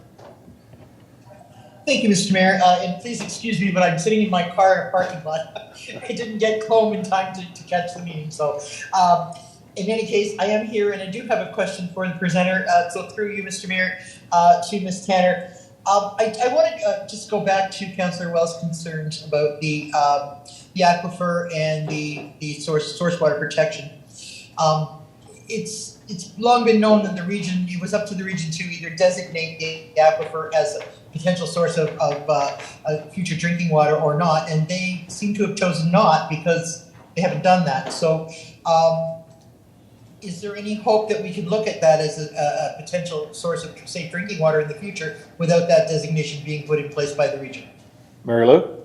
Thank you, Mr. Mayor. And please excuse me, but I'm sitting in my car in a parking lot. I didn't get home in time to catch the meeting. So In any case, I am here and I do have a question for the presenter. So through you, Mr. Mayor, to Ms. Tanner. I want to just go back to Councillor Wells' concerns about the aquifer and the source water protection. It's long been known that it was up to the region to either designate the aquifer as a potential source of future drinking water or not, and they seem to have chosen not because they haven't done that. So is there any hope that we could look at that as a potential source of safe drinking water in the future without that designation being put in place by the region? Mary Lou?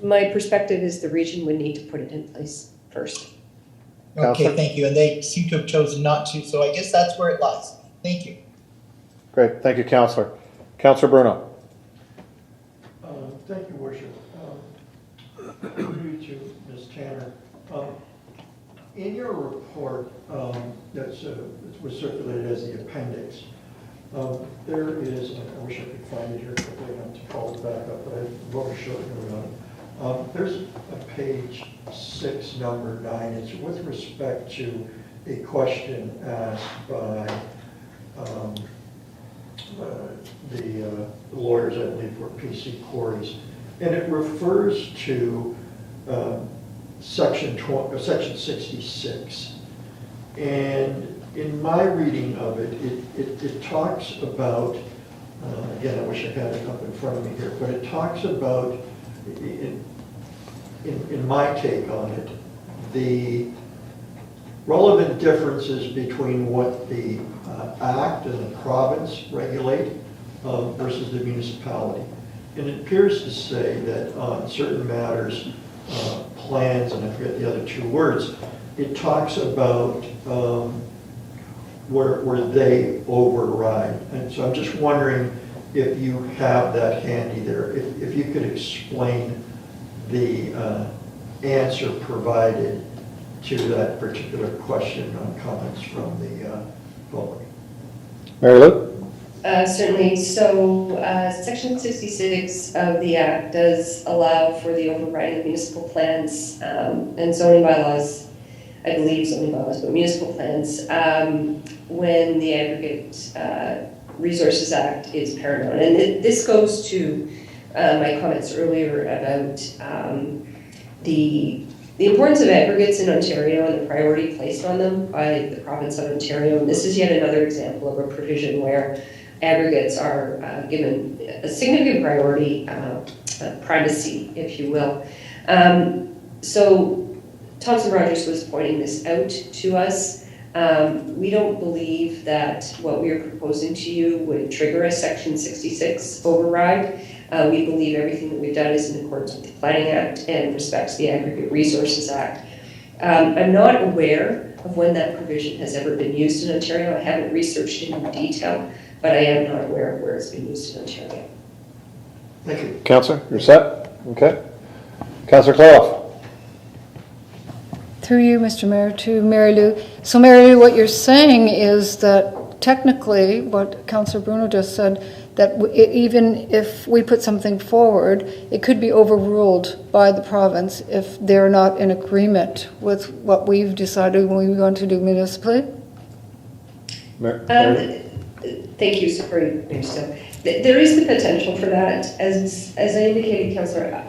My perspective is the region would need to put it in place first. Okay, Councillor? thank you. And they seem to have chosen not to, so I guess that's where it lies. Thank you. Great, thank you, Councillor. Councillor Bruno? Thank you, Worship. To Ms. Tanner. In your report that was circulated as the appendix, there is, I wish I could find it here quickly enough to call it back up, but I won't show it. There's a page 6, number 9. It's with respect to a question asked by the lawyers, I believe, for PC Quarries, and it refers to Section 66. And in my reading of it, it talks about, again, I wish I had it up in front of me here, but it talks about, in my take on it, the relevant differences between what the Act and the province regulate versus the municipality. And it appears to say that on certain matters, plans, and I forget the other two words, it talks about where they override. And so I'm just wondering if you have that handy there, if you could explain the answer provided to that particular question on comments from the public. Mary Lou? Certainly. So Section 66 of the Act does allow for the overriding of municipal plans and zoning bylaws, I believe zoning bylaws, but municipal plans, when the Aggregate Resources Act is paramount. And this goes to my comments earlier about the importance of aggregates in Ontario and the priority placed on them by the province of Ontario. And this is yet another example of a provision where aggregates are given a significant priority, primacy, if you will. So Thomson Rogers was pointing this out to us. We don't believe that what we are proposing to you would trigger a Section 66 override. We believe everything that we've done is in accordance with the Planning Act and respects the Aggregate Resources Act. I'm not aware of when that provision has ever been used in Ontario. I haven't researched it in detail, but I am not aware of where it's been used in Ontario. Thank you. Councillor, you're set? Okay. Councillor Clough? Through you, Mr. Mayor, to Mary Lou. So Mary Lou, what you're saying is that technically, what Councillor Bruno just said, that even if we put something forward, it could be overruled by the province if they're not in agreement with what we've decided we want to do municipally? Thank you, sorry, there is the potential for that. As I indicated, Councillor,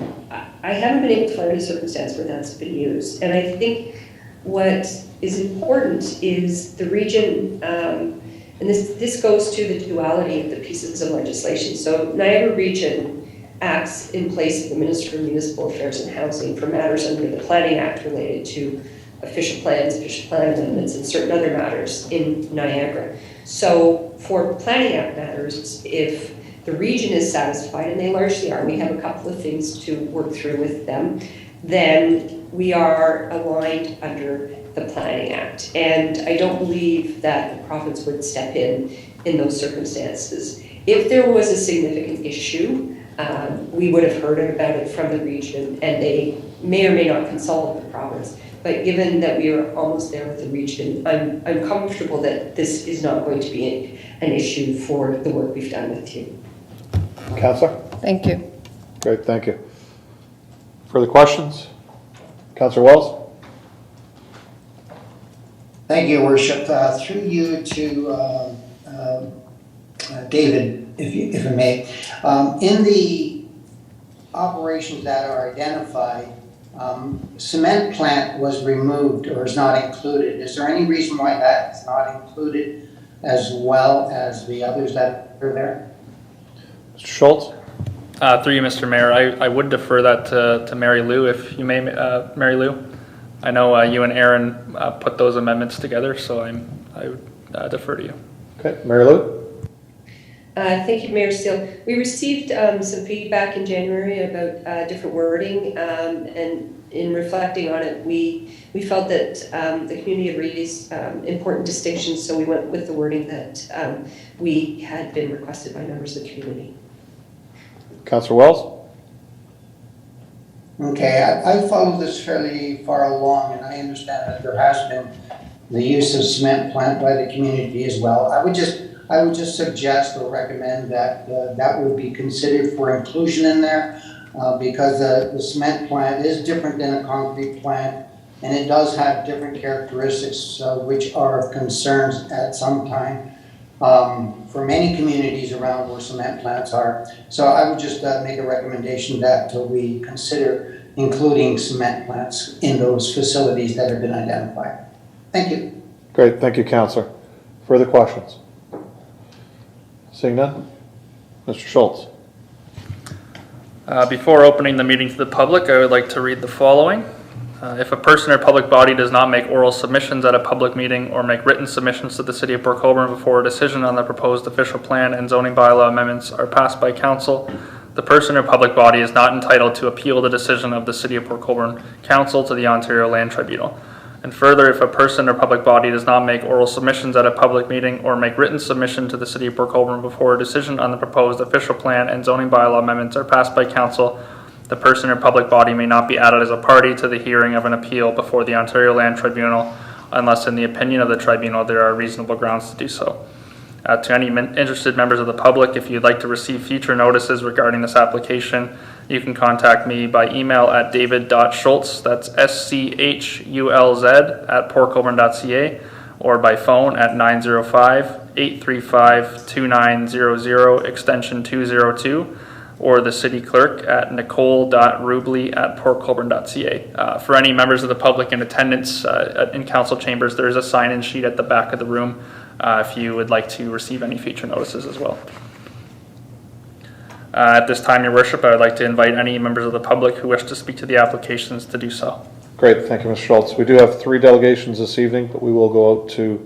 I haven't been able to find any circumstance where that's been used. And I think what is important is the region, and this goes to the duality of the pieces of legislation. So Niagara Region acts in place of the Minister of Municipal Affairs and Housing for matters under the Planning Act related to official plans, official plan amendments, and certain other matters in Niagara. So for Planning Act matters, if the region is satisfied, and they largely are, we have a couple of things to work through with them, then we are aligned under the Planning Act. And I don't believe that the province would step in those circumstances. If there was a significant issue, we would have heard about it from the region, and they may or may not consult with the province. But given that we are almost there with the region, I'm comfortable that this is not going to be an issue for the work we've done with you. Councillor? Thank you. Great, thank you. Further questions? Councillor Wells? Thank you, Your Worship. Through you to David, if I may. In the operations that are identified, cement plant was removed or is not included. Is there any reason why that is not included as well as the others that are there? Mr. Schultz? Through you, Mr. Mayor, I would defer that to Mary Lou, if you may, Mary Lou. I know you and Aaron put those amendments together, so I would defer to you. Okay, Mary Lou? Thank you, Mayor Steele. We received some feedback in January about different wording, and in reflecting on it, we felt that the community had raised important distinctions, so we went with the wording that we had been requested by members of the community. Councillor Wells? Okay, I followed this fairly far along, and I understand that there has been the use of cement plant by the community as well. I would just suggest or recommend that that would be considered for inclusion in there, because the cement plant is different than a concrete plant, and it does have different characteristics which are concerns at some time for many communities around where cement plants are. So I would just make a recommendation that we consider including cement plants in those facilities that have been identified. Thank you. Great, thank you, Councillor. Further questions? Seeing none? Mr. Schultz? Before opening the meeting to the public, I would like to read the following. If a person or public body does not make oral submissions at a public meeting or make written submissions to the City of Port Colborne before a decision on the proposed official plan and zoning bylaw amendments are passed by council, the person or public body is not entitled to appeal the decision of the City of Port Colborne Council to the Ontario Land Tribunal. And further, if a person or public body does not make oral submissions at a public meeting or make written submission to the City of Port Colborne before a decision on the proposed official plan and zoning bylaw amendments are passed by council, the person or public body may not be added as a party to the hearing of an appeal before the Ontario Land Tribunal unless in the opinion of the tribunal there are reasonable grounds to do so. To any interested members of the public, if you'd like to receive future notices regarding this application, you can contact me by email at david.schultz, that's schulz @portcolborne.ca, or by phone at 905-835-2900 extension 202, or the city clerk at nicole.rubley@portcolborne.ca. For any members of the public in attendance in council chambers, there is a sign-in sheet at the back of the room if you would like to receive any future notices as well. At this time, Your Worship, I would like to invite any members of the public who wish to speak to the applications to do so. Great, thank you, Mr. Schultz. We do have 3 delegations this evening, but we will go out to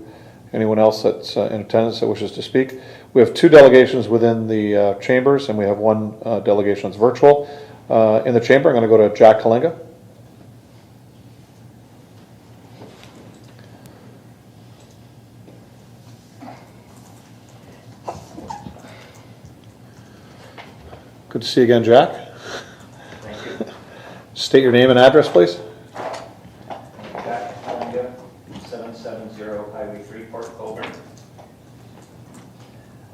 anyone else that's in attendance that wishes to speak. We have 2 delegations within the chambers, and we have 1 delegation that's virtual. In the chamber, I'm going to go to Jack Kalinga. Good to see you again, Jack. Thank you. State your name and address, please. Jack Kalinga, 770 Highway 3, Port Colborne.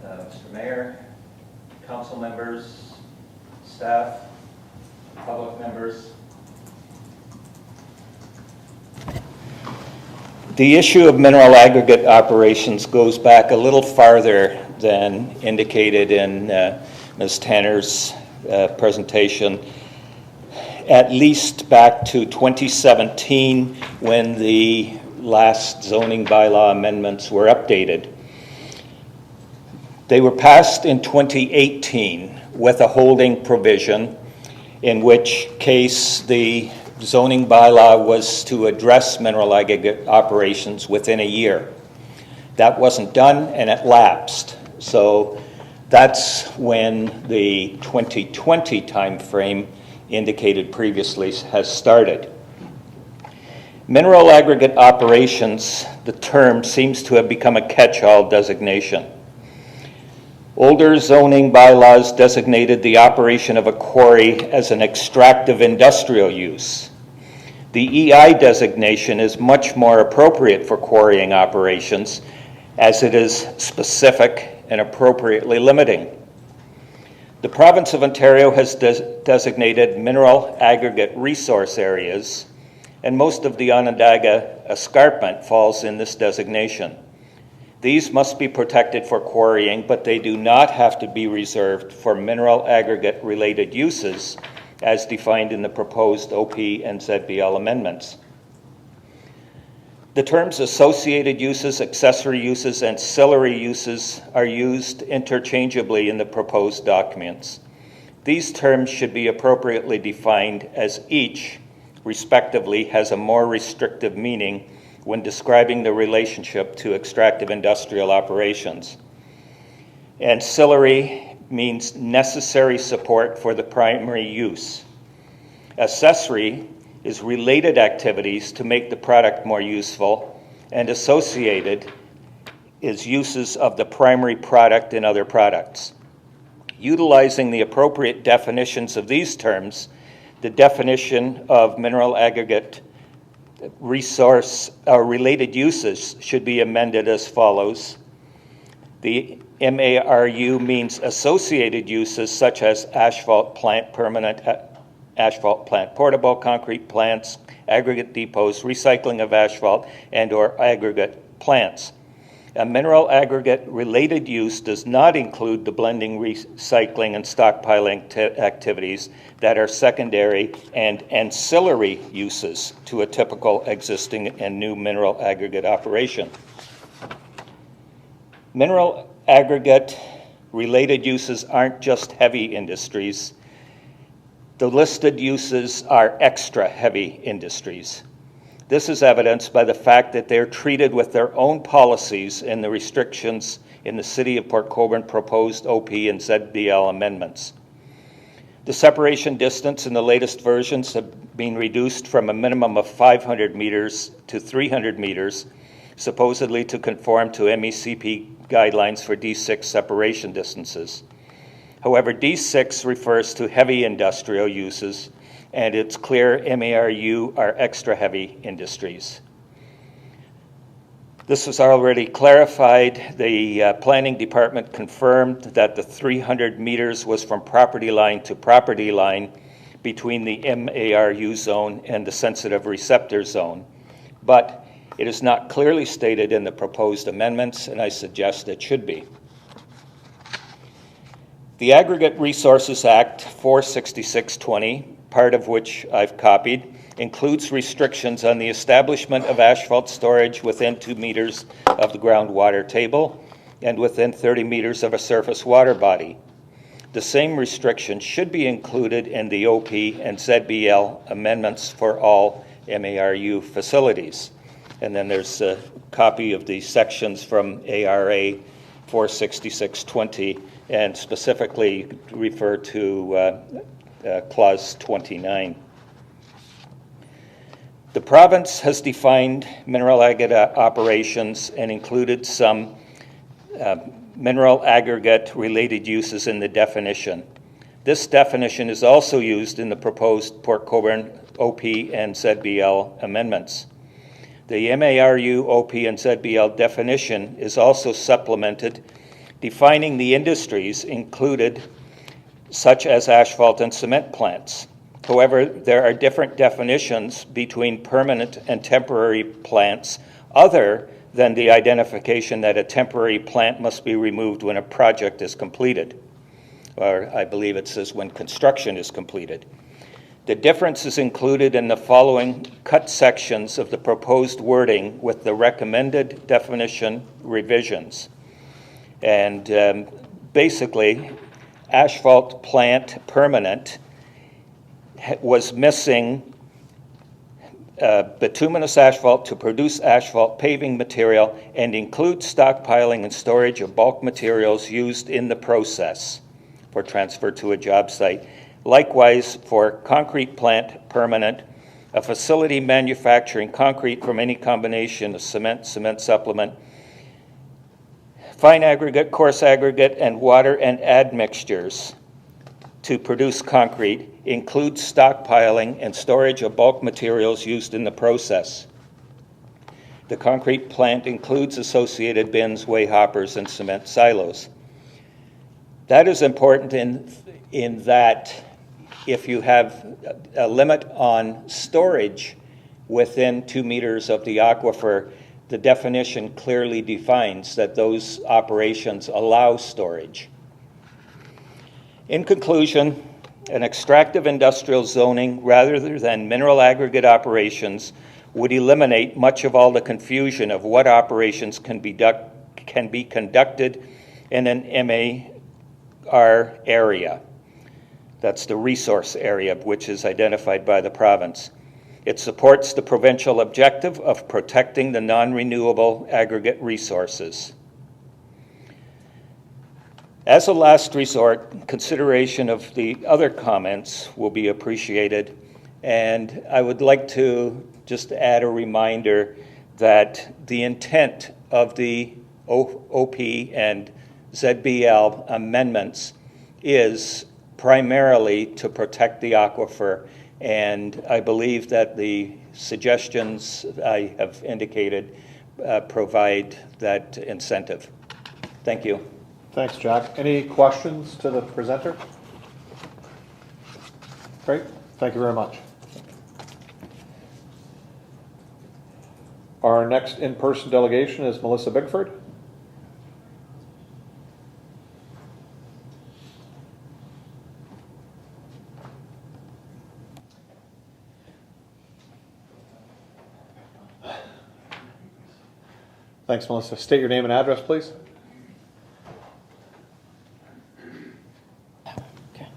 Mr. Mayor, council members, staff, public members. The issue of mineral aggregate operations goes back a little farther than indicated in Ms. Tanner's presentation, at least back to 2017 when the last zoning bylaw amendments were updated. They were passed in 2018 with a holding provision, in which case the zoning bylaw was to address mineral aggregate operations within a year. That wasn't done and it lapsed. So that's when the 2020 timeframe indicated previously has started. Mineral aggregate operations, the term seems to have become a catch-all designation. Older zoning bylaws designated the operation of a quarry as an extractive industrial use. The EI designation is much more appropriate for quarrying operations, as it is specific and appropriately limiting. The province of Ontario has designated mineral aggregate resource areas, and most of the Onondaga escarpment falls in this designation. These must be protected for quarrying, but they do not have to be reserved for mineral aggregate related uses as defined in the proposed OP and ZBL amendments. The terms associated uses, accessory uses, and ancillary uses are used interchangeably in the proposed documents. These terms should be appropriately defined, as each, respectively, has a more restrictive meaning when describing the relationship to extractive industrial operations. Ancillary means necessary support for the primary use. Accessory is related activities to make the product more useful, and associated is uses of the primary product in other products. Utilizing the appropriate definitions of these terms, the definition of mineral aggregate resource or related uses should be amended as follows. The MARU means associated uses such as asphalt plant, permanent asphalt plant, portable concrete plants, aggregate depots, recycling of asphalt, and or aggregate plants. A mineral aggregate related use does not include the blending, recycling, and stockpiling activities that are secondary and ancillary uses to a typical existing and new mineral aggregate operation. Mineral aggregate related uses aren't just heavy industries. The listed uses are extra heavy industries. This is evidenced by the fact that they're treated with their own policies and the restrictions in the City of Port Colborne proposed OP and ZBL amendments. The separation distance in the latest versions have been reduced from a minimum of 500 meters to 300 meters, supposedly to conform to MECP guidelines for D6 separation distances. However, D6 refers to heavy industrial uses, and it's clear MARU are extra heavy industries. This was already clarified. The planning department confirmed that the 300 meters was from property line to property line between the MARU zone and the sensitive receptor zone. But it is not clearly stated in the proposed amendments, and I suggest it should be. The Aggregate Resources Act 46620, part of which I've copied, includes restrictions on the establishment of asphalt storage within 2 meters of the groundwater table and within 30 meters of a surface water body. The same restriction should be included in the OP and ZBL amendments for all MARU facilities. And then there's a copy of the sections from ARA 46620 and specifically refer to Clause 29. The province has defined mineral aggregate operations and included some mineral aggregate related uses in the definition. This definition is also used in the proposed Port Colborne OP and ZBL amendments. The MARU, OP, and ZBL definition is also supplemented, defining the industries included, such as asphalt and cement plants. However, there are different definitions between permanent and temporary plants, other than the identification that a temporary plant must be removed when a project is completed. Or I believe it says when construction is completed. The difference is included in the following cut sections of the proposed wording with the recommended definition revisions. And basically, asphalt plant permanent was missing bituminous asphalt to produce asphalt paving material and include stockpiling and storage of bulk materials used in the process for transfer to a job site. Likewise, for concrete plant permanent, a facility manufacturing concrete from any combination of cement, cement supplement, fine aggregate, coarse aggregate, and water and admixtures to produce concrete includes stockpiling and storage of bulk materials used in the process. The concrete plant includes associated bins, way hoppers, and cement silos. That is important in that if you have a limit on storage, within 2 meters of the aquifer, the definition clearly defines that those operations allow storage. In conclusion, an extractive industrial zoning rather than mineral aggregate operations would eliminate much of all the confusion of what operations can be conducted in an MAR area. That's the resource area, which is identified by the province. It supports the provincial objective of protecting the non-renewable aggregate resources. As a last resort, consideration of the other comments will be appreciated, and I would like to just add a reminder that the intent of the OP and ZBL amendments is primarily to protect the aquifer, and I believe that the suggestions I have indicated provide that incentive. Thank you. Thanks, Jack. Any questions to the presenter? Great, thank you very much. Our next in-person delegation is Melissa Bickford. Thanks, Melissa. State your name and address, please. Okay.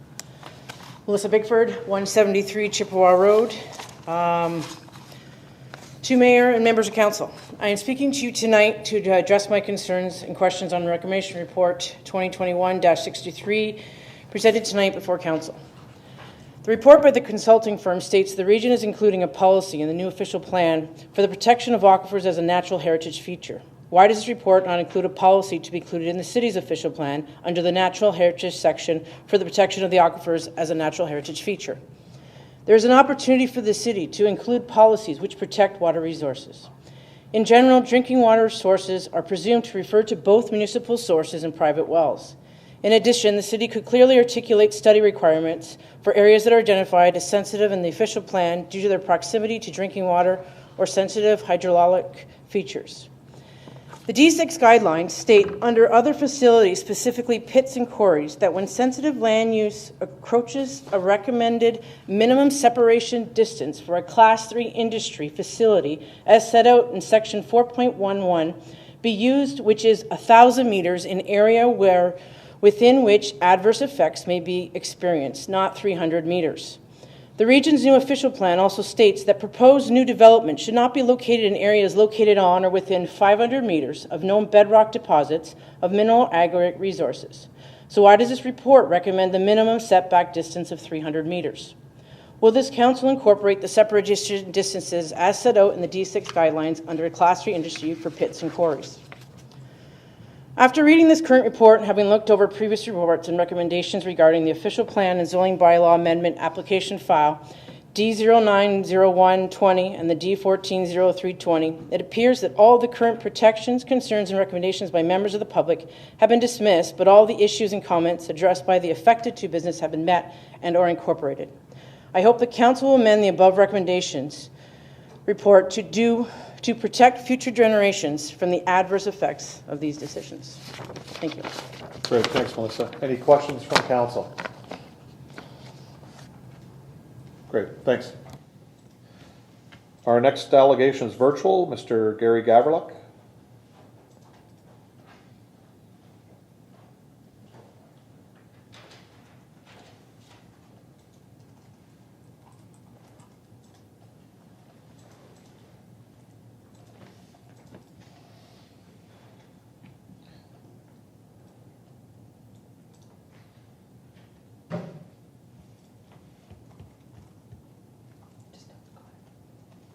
Melissa Bickford, 173 Chippewa Road. To Mayor and members of Council, I am speaking to you tonight to address my concerns and questions on the Reclamation Report 2021-63 presented tonight before Council. The report by the consulting firm states the region is including a policy in the new official plan for the protection of aquifers as a natural heritage feature. Why does this report not include a policy to be included in the city's official plan under the natural heritage section for the protection of the aquifers as a natural heritage feature? There is an opportunity for the city to include policies which protect water resources. In general, drinking water sources are presumed to refer to both municipal sources and private wells. In addition, the city could clearly articulate study requirements for areas that are identified as sensitive in the official plan due to their proximity to drinking water or sensitive hydraulic features. The D6 guidelines state under other facilities, specifically pits and quarries, that when sensitive land use approaches a recommended minimum separation distance for a Class 3 industry facility, as set out in Section 4.11, be used, which is 1,000 meters in area within which adverse effects may be experienced, not 300 meters. The region's new official plan also states that proposed new development should not be located in areas located on or within 500 meters of known bedrock deposits of mineral aggregate resources. So why does this report recommend the minimum setback distance of 300 meters? Will this council incorporate the separation distances as set out in the D6 guidelines under a Class 3 industry for pits and quarries? After reading this current report and having looked over previous reports and recommendations regarding the official plan and zoning bylaw amendment application file D090120 and the D140320, it appears that all the current protections, concerns, and recommendations by members of the public have been dismissed, but all the issues and comments addressed by the affected two business have been met and or incorporated. I hope the council will amend the above recommendations report to protect future generations from the adverse effects of these decisions. Thank you. Great, thanks, Melissa. Any questions from council? Great, thanks. Our next delegation is virtual, Mr. Gary Gaverluck.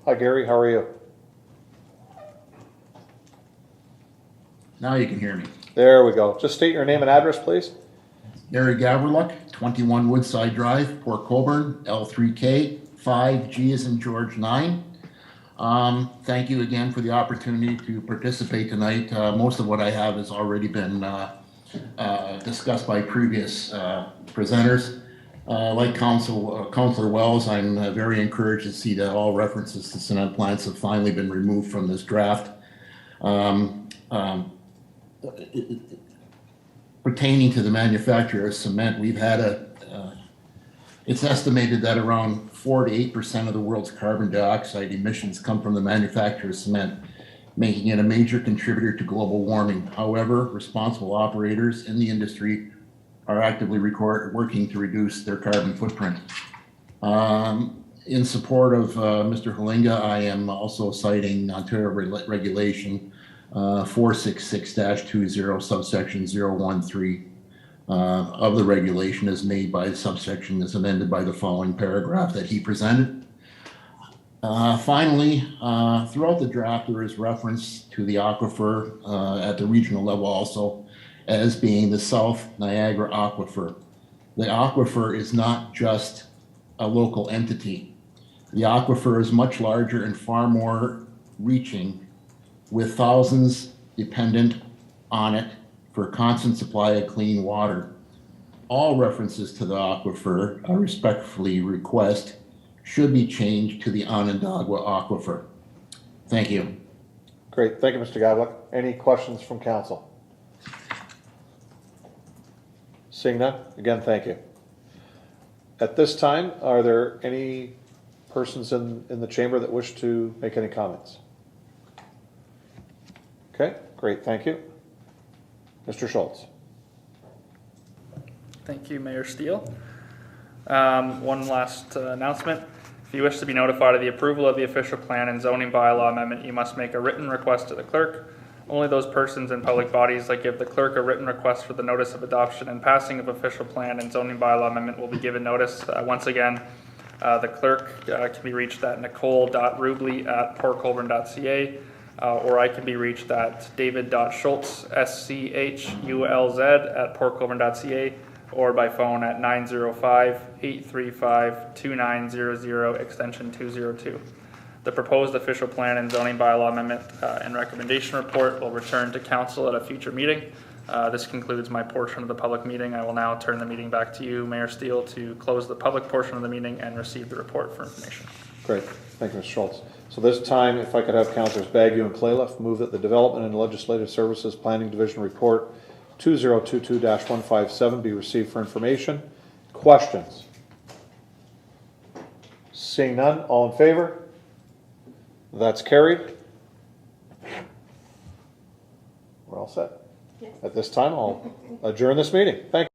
Hi, Gary, how are you? Now you can hear me. There we go. Just state your name and address, please. Gary Gaverluck, 21 Woodside Drive, Port Colborne, L3K, 5G as in George 9. Thank you again for the opportunity to participate tonight. Most of what I have has already been discussed by previous presenters. Like Councillor Wells, I'm very encouraged to see that all references to cement plants have finally been removed from this draft. Pertaining to the manufacture of cement, we've had it's estimated that around 4 to 8% of the world's carbon dioxide emissions come from the manufacture of cement, making it a major contributor to global warming. However, responsible operators in the industry are actively working to reduce their carbon footprint. In support of Mr. Halinga, I am also citing Ontario Regulation 466-20 subsection 013 of the regulation is made by the subsection is amended by the following paragraph that he presented. Finally, throughout the draft, there is reference to the aquifer at the regional level also as being the South Niagara Aquifer. The aquifer is not just a local entity. The aquifer is much larger and far more reaching, with thousands dependent on it for a constant supply of clean water. All references to the aquifer, I respectfully request, should be changed to the Onondaga Aquifer. Thank you. Great, thank you, Mr. Gavlik. Any questions from council? Seeing none, again, thank you. At this time, are there any persons in the chamber that wish to make any comments? Okay, great, thank you. Mr. Schultz. Thank you, Mayor Steele. One last announcement. If you wish to be notified of the approval of the official plan and zoning bylaw amendment, you must make a written request to the clerk. Only those persons and public bodies that give the clerk a written request for the notice of adoption and passing of official plan and zoning bylaw amendment will be given notice. Once again, the clerk can be reached at nicole.rubley@portcolborne.ca. Or I can be reached at david.schultz, schulz @portcolborne.ca, or by phone at 905-835-2900, extension 202. The proposed official plan and zoning bylaw amendment and recommendation report will return to council at a future meeting. This concludes my portion of the public meeting. I will now turn the meeting back to you, Mayor Steele, to close the public portion of the meeting and receive the report for information. Great, thank you, Mr. Schultz. So this time, if I could have Councilors Bagu and Clayliff move that the Development and Legislative Services Planning Division Report 2022-157 be received for information. Questions? Seeing none, all in favor? That's carried. We're all set. At this time, I'll adjourn this meeting. Thank you.